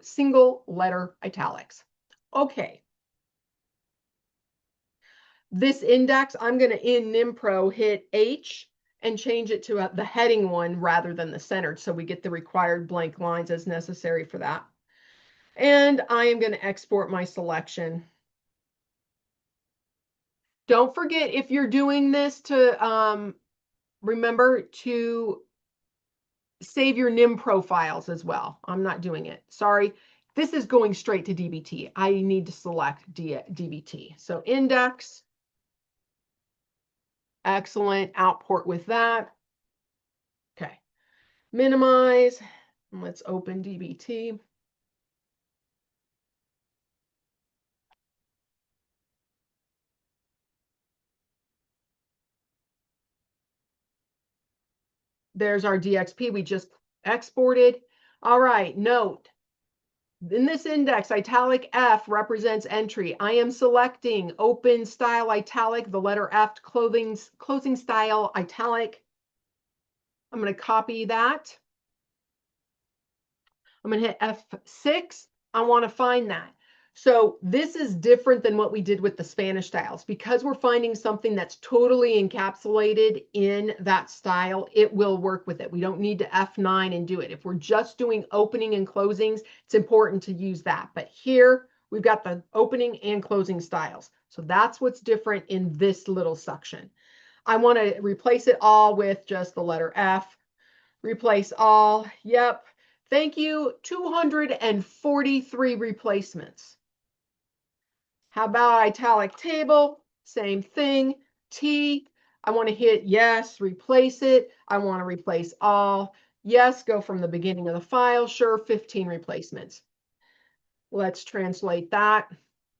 single letter italics. Okay. This index, I'm going to, in NimPro, hit H and change it to the heading one rather than the centered, so we get the required blank lines as necessary for that. And I am going to export my selection. Don't forget, if you're doing this, to remember to save your NimPro files as well. I'm not doing it. Sorry. This is going straight to DBT. I need to select DBT. So index. Excellent. Output with that. Okay. Minimize. And let's open DBT. There's our DXP we just exported. All right, note. In this index, italic F represents entry. I am selecting open style italic, the letter F, closing style italic. I'm going to copy that. I'm going to hit F6. I want to find that. So this is different than what we did with the Spanish styles. Because we're finding something that's totally encapsulated in that style, it will work with it. We don't need to F9 and do it. If we're just doing opening and closings, it's important to use that. But here, we've got the opening and closing styles. So that's what's different in this little section. I want to replace it all with just the letter F. Replace all. Yep. Thank you, 243 replacements. How about italic table? Same thing. T, I want to hit yes, replace it. I want to replace all. Yes, go from the beginning of the file. Sure, 15 replacements. Let's translate that.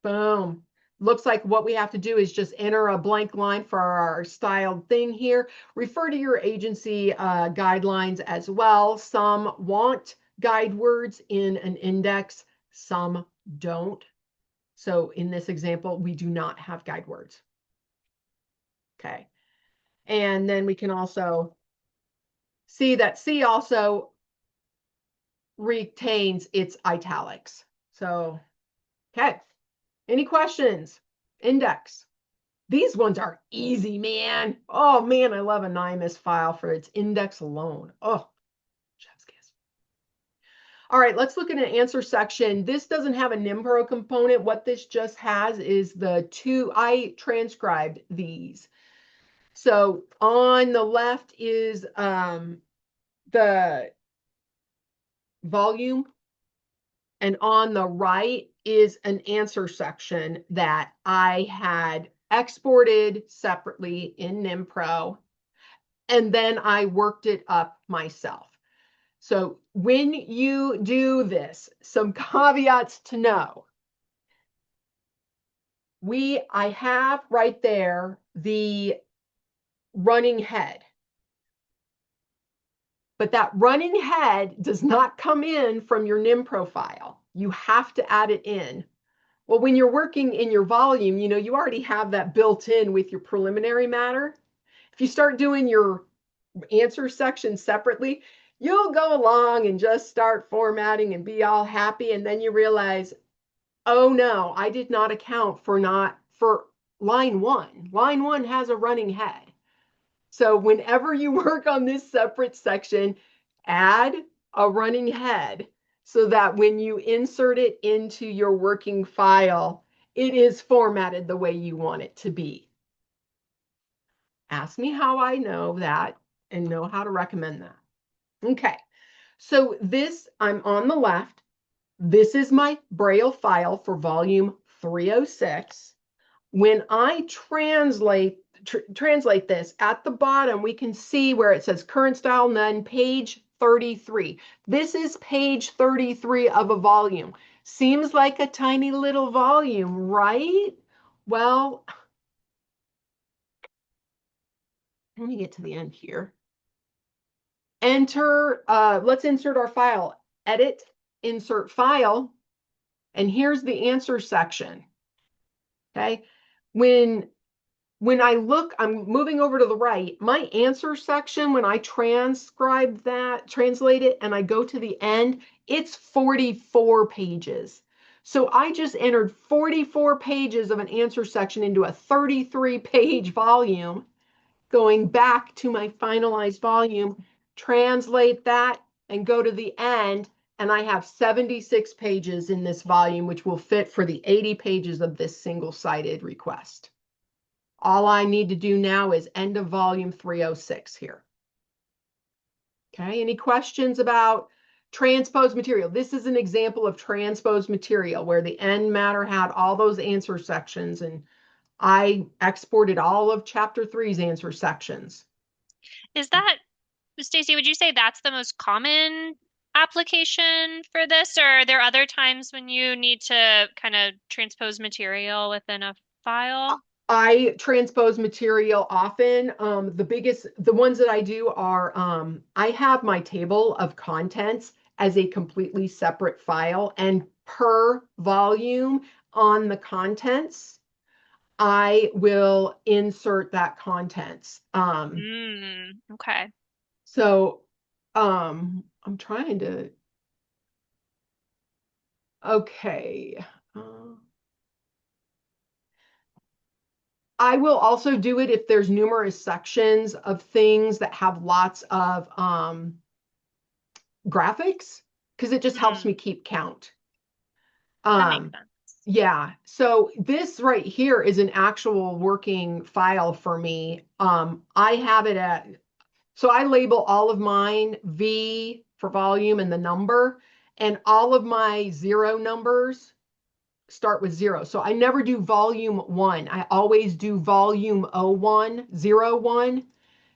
Boom. Looks like what we have to do is just enter a blank line for our styled thing here. Refer to your agency guidelines as well. Some want guide words in an index, some don't. So in this example, we do not have guide words. Okay. And then we can also see that C also retains its italics. So, okay. Any questions? Index. These ones are easy, man. Oh, man, I love a NIMAS file for its index alone. Oh, chef's kiss. All right, let's look at an answer section. This doesn't have a NimPro component. What this just has is I transcribed these. So on the left is the volume, and on the right is an answer section that I had exported separately in NimPro, and then I worked it up myself. So when you do this, some caveats to know. I have right there the running head. But that running head does not come in from your NimPro file. You have to add it in. Well, when you're working in your volume, you already have that built in with your preliminary matter. If you start doing your answer section separately, you'll go along and just start formatting and be all happy. And then you realize, oh no, I did not account for line one. Line one has a running head. So whenever you work on this separate section, add a running head so that when you insert it into your working file, it is formatted the way you want it to be. Ask me how I know that and know how to recommend that. Okay, so I'm on the left. This is my Braille file for volume 306. When I translate this, at the bottom, we can see where it says current style none, page 33. This is page 33 of a volume. Seems like a tiny little volume, right? Well, let me get to the end here. Let's insert our file. Edit, insert file, and here's the answer section. Okay, when I look, I'm moving over to the right, my answer section, when I translate it, and I go to the end, it's 44 pages. So I just entered 44 pages of an answer section into a 33-page volume, going back to my finalized volume, translate that, and go to the end, and I have 76 pages in this volume, which will fit for the 80 pages of this single-sided request. All I need to do now is end of volume 306 here. Okay, any questions about transposed material? This is an example of transposed material where the end matter had all those answer sections, and I exported all of chapter 3's answer sections. Is that, Stacy, would you say that's the most common application for this, or are there other times when you need to kind of transpose material within a file? I transpose material often. The ones that I do are, I have my table of contents as a completely separate file, and per volume on the contents, I will insert that contents. Okay. So I'm trying to, okay. I will also do it if there's numerous sections of things that have lots of graphics, because it just helps me keep count. That makes sense. Yeah, so this right here is an actual working file for me. I have it at So I label all of mine V for volume and the number, and all of my 0 numbers start with 0. So I never do volume 1. I always do volume 01, 01,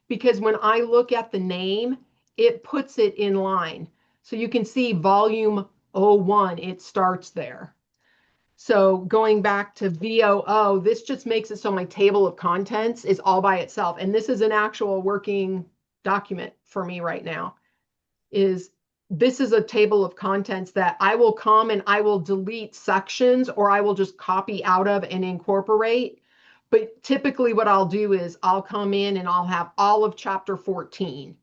because when I look at the name, it puts it in line. So you can see volume 01, it starts there. So going back to VOO, this just makes it so my table of contents is all by itself. And this is an actual working document for me right now. This is a table of contents that I will come and I will delete sections, or I will just copy out of and incorporate. But typically what I'll do is I'll come in and I'll have all of chapter 14,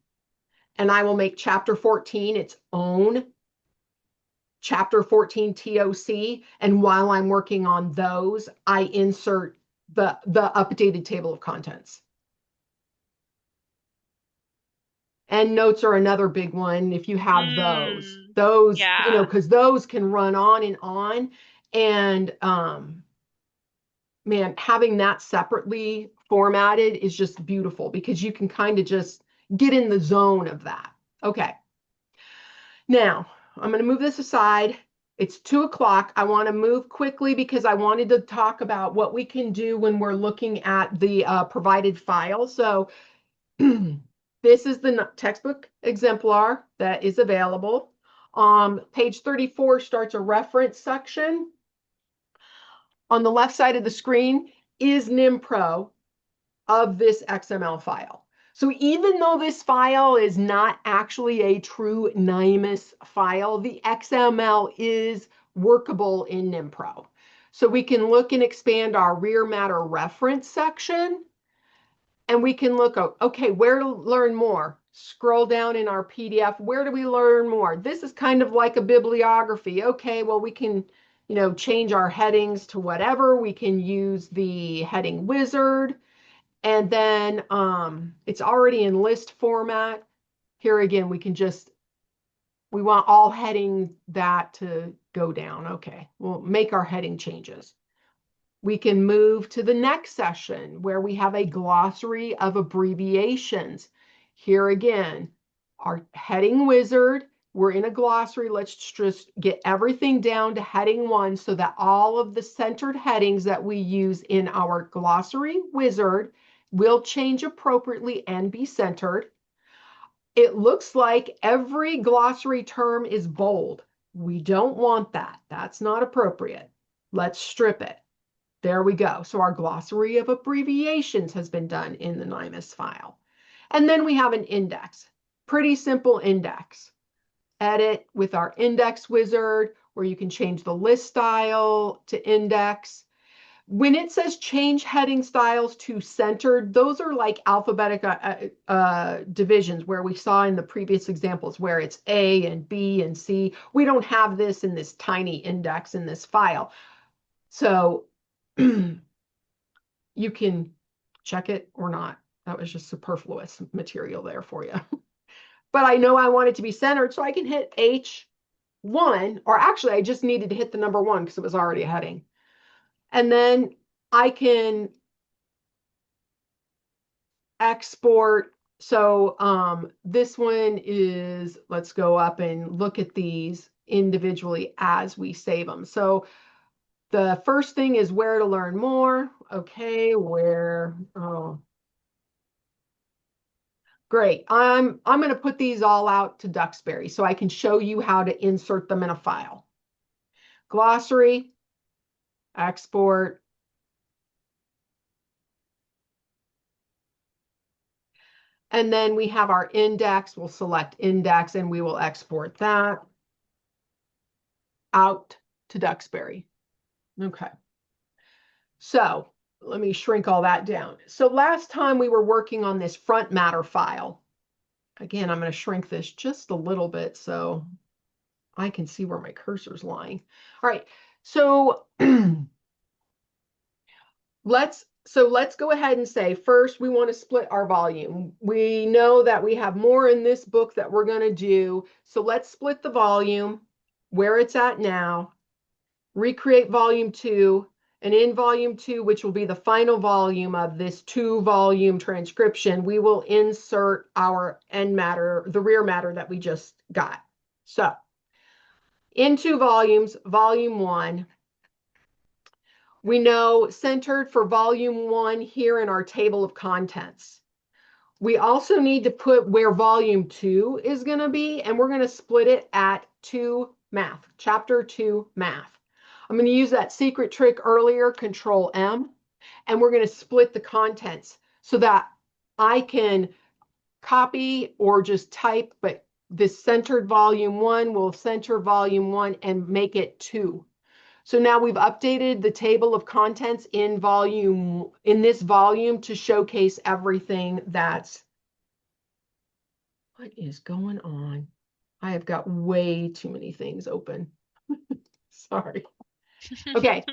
and I will make chapter 14 its own chapter 14 TOC. And while I'm working on those, I insert the updated table of contents. And notes are another big one. If you have those, you know, Yeah. because those can run on and on. And man, having that separately formatted is just beautiful, because you can kind of just get in the zone of that. Okay. Now, I'm going to move this aside. It's 2 o'clock. I want to move quickly because I wanted to talk about what we can do when we're looking at the provided file. So this is the textbook exemplar that is available. Page 34 starts a reference section. On the left side of the screen is NimPro of this XML file. So even though this file is not actually a true NIMAS file, the XML is workable in NimPro. So we can look and expand our rear matter reference section, and we can look, okay, where to learn more? Scroll down in our PDF. Where do we learn more? This is kind of like a bibliography. Okay, well, we can, you know, change our headings to whatever. We can use the heading wizard. And then it's already in list format. Here again, we want all heading that to go down. Okay, we'll make our heading changes. We can move to the next session where we have a glossary of abbreviations. Here again, our heading wizard, we're in a glossary. Let's just get everything down to heading 1 so that all of the centered headings that we use in our glossary wizard will change appropriately and be centered. It looks like every glossary term is bold. We don't want that. That's not appropriate. Let's strip it. There we go. So our glossary of abbreviations has been done in the NIMAS file. And then we have an index. Pretty simple index. Edit with our index wizard, where you can change the list style to index. When it says change heading styles to centered, those are like alphabetic divisions where we saw in the previous examples where it's A and B and C. We don't have this in this tiny index in this file. So you can check it or not. That was just superfluous material there for you. But I know I want it to be centered, so I can hit H1, or actually I just needed to hit the number 1 because it was already a heading. And then I can export. So this one is, let's go up and look at these individually as we save them. So the first thing is where to learn more. Okay, great. I'm going to put these all out to Duxbury so I can show you how to insert them in a file. Glossary, export. And then we have our index. We'll select index and we will export that out to Duxbury. Okay. So let me shrink all that down. So last time we were working on this front matter file. Again, I'm going to shrink this just a little bit so I can see where my cursor's lying. All right. So let's go ahead and say first we want to split our volume. We know that we have more in this book that we're going to do. So let's split the volume where it's at now, recreate volume 2, And in volume 2, which will be the final volume of this 2-volume transcription, we will insert our end matter, the rear matter that we just got. So in 2 volumes, volume 1, we know centered for volume 1 here in our table of contents. We also need to put where volume 2 is going to be, and we're going to split it at 2 math, chapter 2 math. I'm going to use that secret trick earlier, Control M, and we're going to split the contents so that I can copy or just type, but this centered volume 1 will center volume 1 and make it 2. So now we've updated the table of contents in this volume to showcase everything that's. What is going on? I have got way too many things open. Sorry. Okay.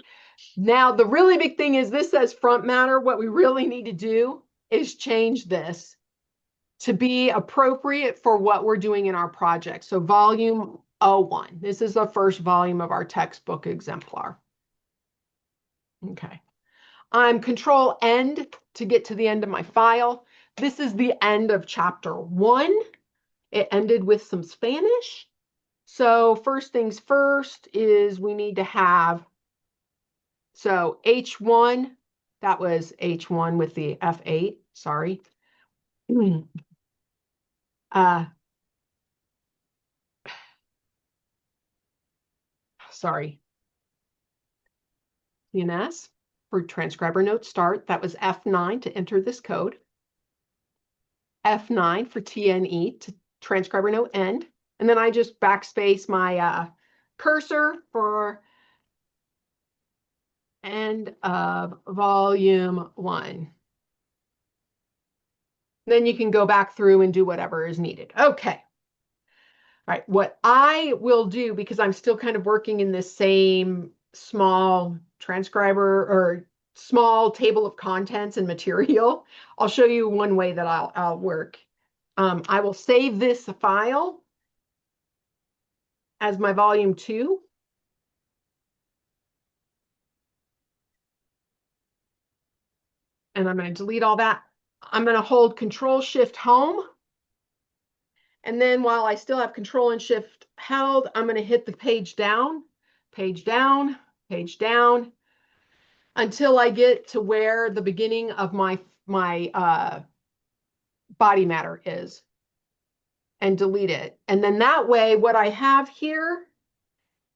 Now, the really big thing is this says front matter. What we really need to do is change this to be appropriate for what we're doing in our project. So volume 01. This is the first volume of our textbook exemplar. Okay. I'm Control End to get to the end of my file. This is the end of chapter 1. It ended with some Spanish. So first things first is we need to have, so H1, that was H1 with the F8, sorry. Sorry. CNS for transcriber note start, that was F9 to enter this code. F9 for TNE to transcriber note end. And then I just backspace my cursor for end of volume 1. Then you can go back through and do whatever is needed. Okay. All right. What I will do, because I'm still kind of working in this same small transcriber or small table of contents and material, I'll show you one way that I'll work. I will save this file as my volume 2. And I'm going to delete all that. I'm going to hold Control Shift Home. And then while I still have Control and Shift held, I'm going to hit the page down, page down, page down, until I get to where the beginning of my body matter is, and delete it. And then that way, what I have here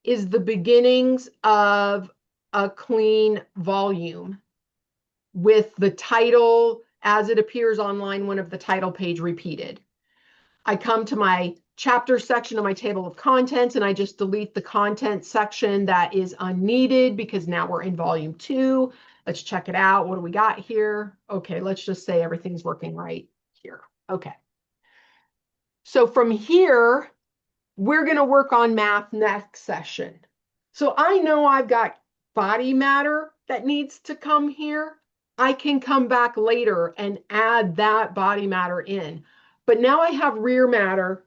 is the beginnings of a clean volume with the title as it appears on line 1 of the title page repeated. I come to my chapter section of my table of contents and I just delete the content section that is unneeded because now we're in volume 2. Let's check it out. What do we got here? Okay, let's just say everything's working right here. Okay. So from here, we're going to work on math next session. So I know I've got body matter that needs to come here. I can come back later and add that body matter in. But now I have rear matter.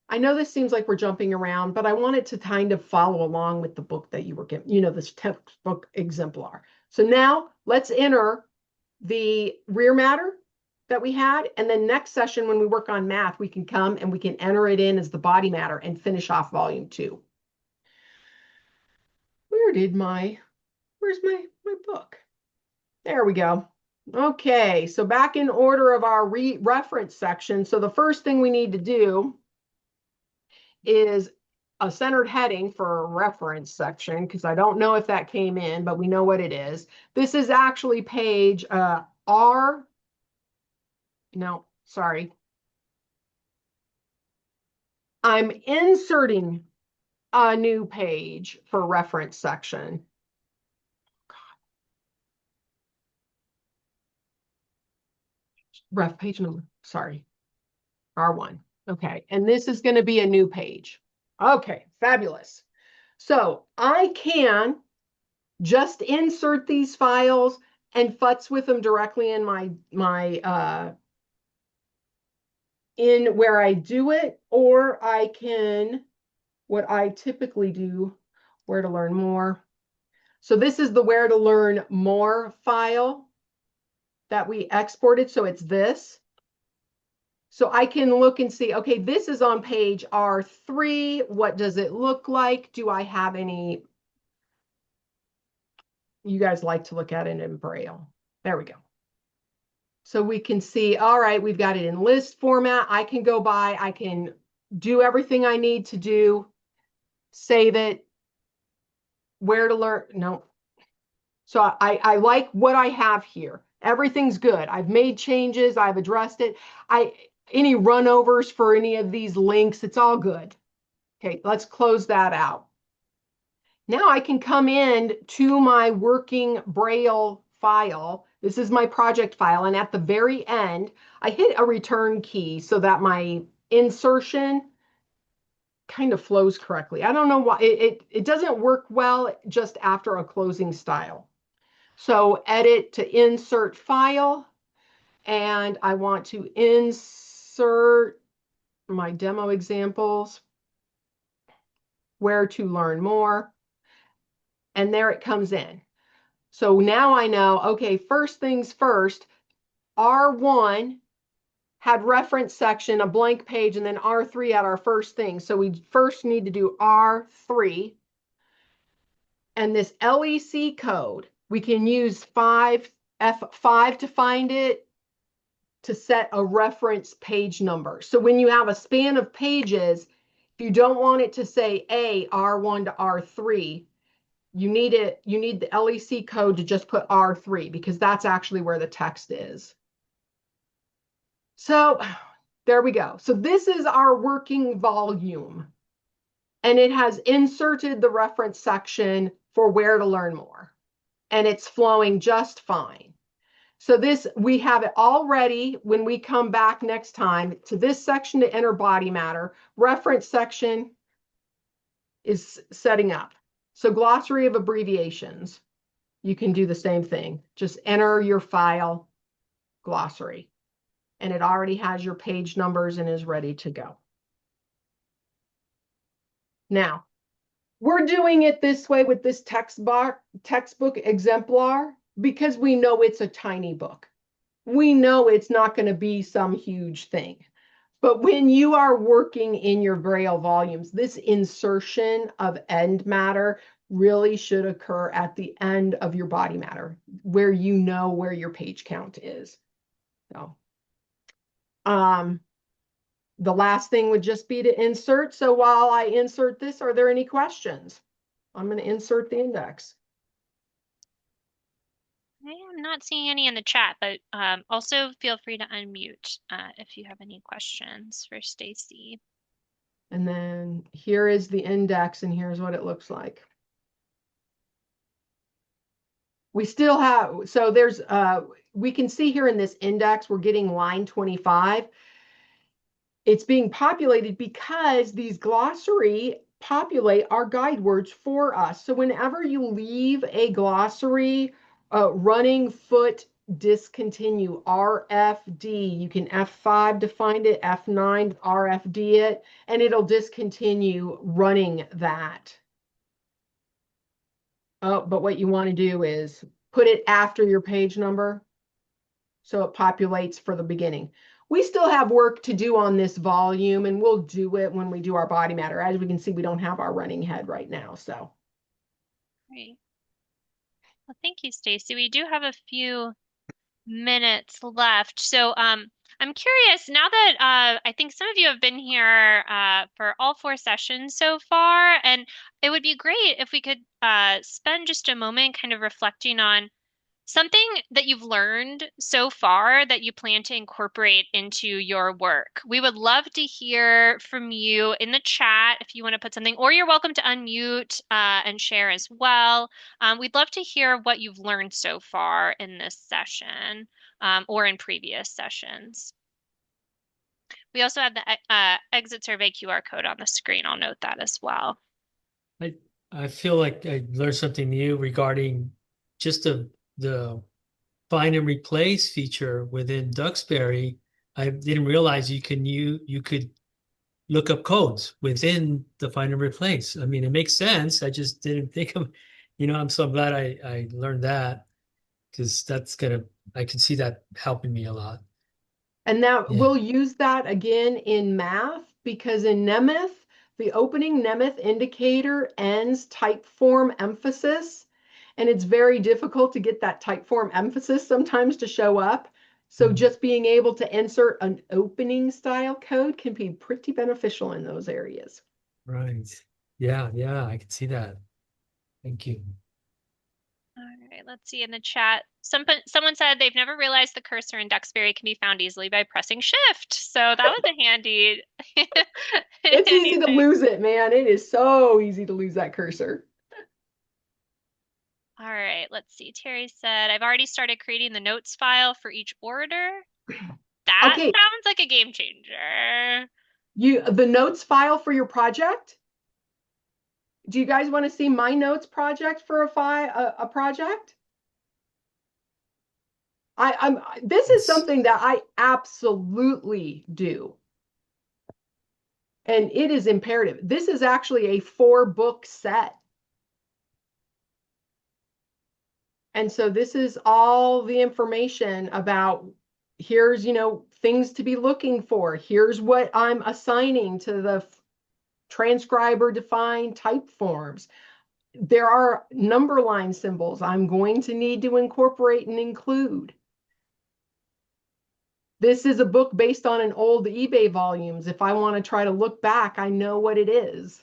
I know this seems like we're jumping around, but I wanted to kind of follow along with the book that you were given, you know, this textbook exemplar. So now let's enter the rear matter that we had. And then next session, when we work on math, we can come and we can enter it in as the body matter and finish off volume 2. Where's my book? There we go. Okay, so back in order of our reference section. So the first thing we need to do is a centered heading for a reference section, because I don't know if that came in, but we know what it is. This is actually page no, sorry. I'm inserting a new page for reference section. Ref page number, sorry, R1. Okay, and this is going to be a new page. Okay, fabulous. So I can just insert these files and futz with them directly in in where I do it, or I can, what I typically do, where to learn more. So this is the Where to Learn More file that we exported. So it's this. So I can look and see, okay, this is on page R3. What does it look like? Do I have any? You guys like to look at it in Braille. There we go. So we can see, all right, we've got it in list format. I can go by, I can do everything I need to do, save it, where to learn. No. So I like what I have here. Everything's good. I've made changes. I've addressed it. Any runovers for any of these links, it's all good. Okay, let's close that out. Now I can come in to my working Braille file. This is my project file. And at the very end, I hit a return key so that my insertion kind of flows correctly. I don't know why it doesn't work well just after a closing style. So edit to insert file. And I want to insert my demo examples, where to learn more. And there it comes in. So now I know, okay, first things first, R1 had reference section, a blank page, and then R3 had our first thing. So we first need to do R3. And this LEC code, we can use F5 to find it, to set a reference page number. So when you have a span of pages, if you don't want it to say A, R1 to R3, you need the LEC code to just put R3 because that's actually where the text is. So there we go. So this is our working volume. And it has inserted the reference section for where to learn more. And it's flowing just fine. So this, we have it all ready when we come back next time to this section to enter body matter. Reference section is setting up. So glossary of abbreviations, you can do the same thing. Just enter your file, glossary, and it already has your page numbers and is ready to go. Now, we're doing it this way with this textbook exemplar because we know it's a tiny book. We know it's not going to be some huge thing. But when you are working in your Braille volumes, this insertion of end matter really should occur at the end of your body matter, where you know where your page count is. So, the last thing would just be to insert. So while I insert this, are there any questions? I'm going to insert the index. I am not seeing any in the chat, but also feel free to unmute if you have any questions for Stacy. And then here is the index, and here's what it looks like. We still have, so there's, we can see here in this index, we're getting line 25. It's being populated because these glossary populate our guide words for us. So whenever you leave a glossary, running foot discontinue, RFD, you can F5 to find it, F9 RFD it, and it'll discontinue running that. Oh, but what you want to do is put it after your page number so it populates for the beginning. We still have work to do on this volume, and we'll do it when we do our body matter. As we can see, we don't have our running head right now. So, Great. Well, thank you, Stacy. We do have a few minutes left. So I'm curious, now that I think some of you have been here for all 4 sessions so far, and it would be great if we could spend just a moment kind of reflecting on something that you've learned so far that you plan to incorporate into your work. We would love to hear from you in the chat if you want to put something, or you're welcome to unmute and share as well. We'd love to hear what you've learned so far in this session or in previous sessions. We also have the exit survey QR code on the screen. I'll note that as well. I feel like I learned something new regarding just the find and replace feature within Duxbury. I didn't realize you could look up codes within the find and replace. I mean, it makes sense. I just didn't think of I'm so glad I learned that because I can see that helping me a lot. And that Yeah. we'll use that again in math because in Nemeth, the opening Nemeth indicator ends type form emphasis. And it's very difficult to get that type form emphasis sometimes to show up. So Mm. just being able to insert an opening style code can be pretty beneficial in those areas. Right. Yeah, yeah, I can see that. Thank you. All right, let's see in the chat. Someone said they've never realized the cursor in Duxbury can be found easily by pressing shift. So that was a handy, It's handy easy to thing. lose it, man. It is so easy to lose that cursor. All right, let's see. Terry said, I've already started creating the notes file for each order. That Okay, sounds like a game changer. the notes file for your project. Do you guys want to see my notes project for a project? This is Yes. something that I absolutely do. And it is imperative. This is actually a 4-book set. And so this is all the information about here's, things to be looking for. Here's what I'm assigning to the transcriber defined type forms. There are number line symbols I'm going to need to incorporate and include. This is a book based on an old eBay volumes. If I want to try to look back, I know what it is.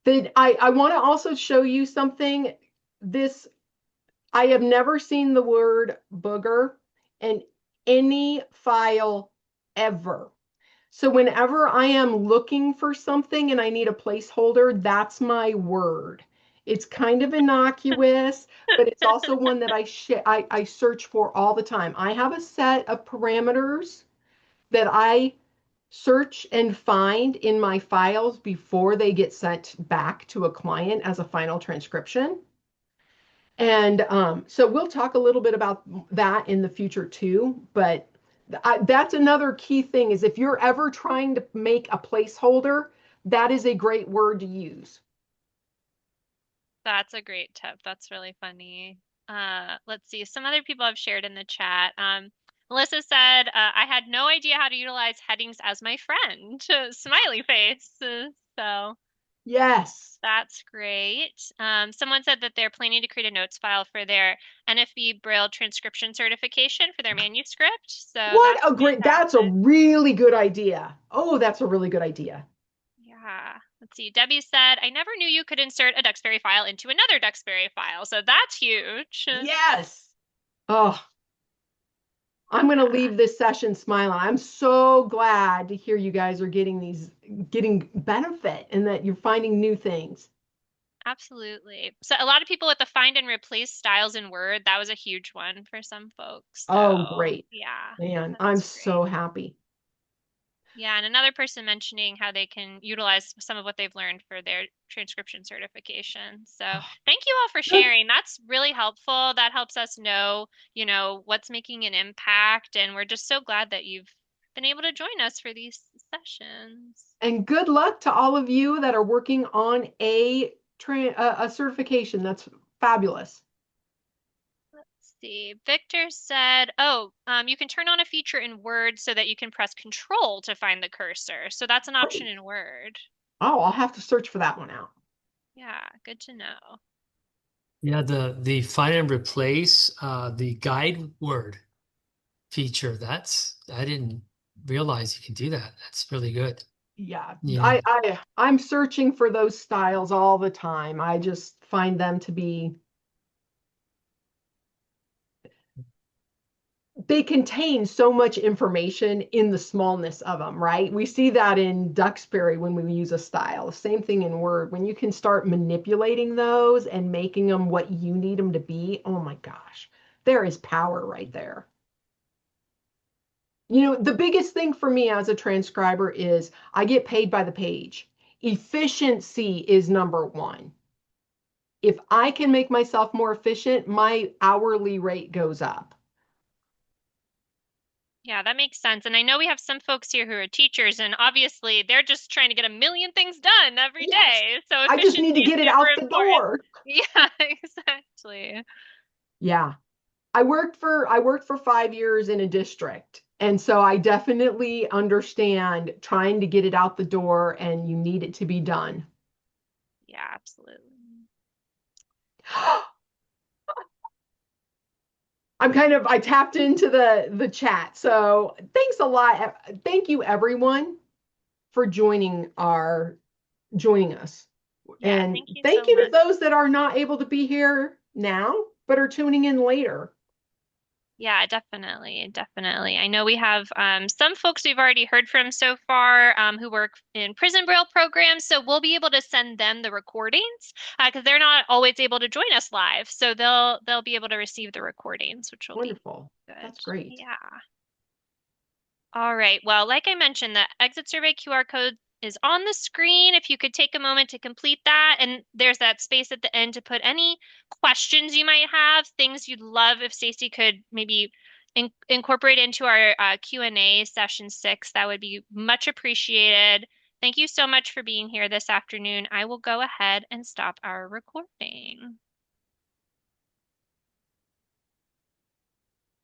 I want to also show you something. This, I have never seen the word booger in any file ever. So whenever I am looking for something and I need a placeholder, that's my word. It's kind of innocuous, but it's also one that I search for all the time. I have a set of parameters that I search and find in my files before they get sent back to a client as a final transcription. And so we'll talk a little bit about that in the future too. But that's another key thing is if you're ever trying to make a placeholder, that is a great word to use. That's a great tip. That's really funny. Let's see. Some other people have shared in the chat. Melissa said, I had no idea how to utilize headings as my friend. Smiley face. So Yes. that's great. Someone said that they're planning to create a notes file for their NFB Braille transcription certification for their manuscript. So that's That's a fantastic. really good idea. Oh, that's a really good idea. Yeah. Let's see. Debbie said, I never knew you could insert a Duxbury file into another Duxbury file. So that's huge. Yes. Oh, I'm going to leave this session smiling. I'm so glad to hear you guys are getting benefit and that you're finding new things. Absolutely. So a lot of people with the find and replace styles in Word, that was a huge one for some folks. Oh, So great. yeah, Man, I'm that's so great. happy. Yeah, and another person mentioning how they can utilize some of what they've learned for their transcription certification. So thank you all for Good. sharing. That's really helpful. That helps us know, what's making an impact. And we're just so glad that you've been able to join us for these sessions. And good luck to all of you that are working on a certification. That's fabulous. Let's see. Victor said, oh, you can turn on a feature in Word so that you can press Control to find the cursor. So that's an option Great. in Word. Oh, I'll have to search for that one out. Yeah, good to know. Yeah, the find and replace the guide word feature, I didn't realize you can do that. That's really good. Yeah, Yeah. I'm searching for those styles all the time. I just find them to be they contain so much information in the smallness of them, right? We see that in Duxbury when we use a style. Same thing in Word. When you can start manipulating those and making them what you need them to be, oh my gosh, there is power right there. The biggest thing for me as a transcriber is I get paid by the page. Efficiency is number one. If I can make myself more efficient, my hourly rate goes up. Yeah, that makes sense. And I know we have some folks here who are teachers, and obviously they're just trying to get a million things done every Yes, day. So I just need efficiency to is get it super out the important. door. Yeah, exactly. Yeah. I worked for 5 years in a district. And so I definitely understand trying to get it out the door and you need it to be done. Yeah, absolutely. I tapped into the chat. So thanks a lot. Thank you everyone for joining us. Yeah, And thank you so thank you to much. those that are not able to be here now, but are tuning in later. Yeah, definitely, definitely. I know we have some folks we've already heard from so far who work in prison braille programs, so we'll be able to send them the recordings because they're not always able to join us live, so they'll be able to receive the recordings, which will be Wonderful. good. That's great. Yeah. All right. Well, like I mentioned, the exit survey QR code is on the screen. If you could take a moment to complete that, and there's that space at the end to put any questions you might have, things you'd love if Stacy could maybe incorporate into our Q&A session 6. That would be much appreciated. Thank you so much for being here this afternoon. I will go ahead and stop our recording.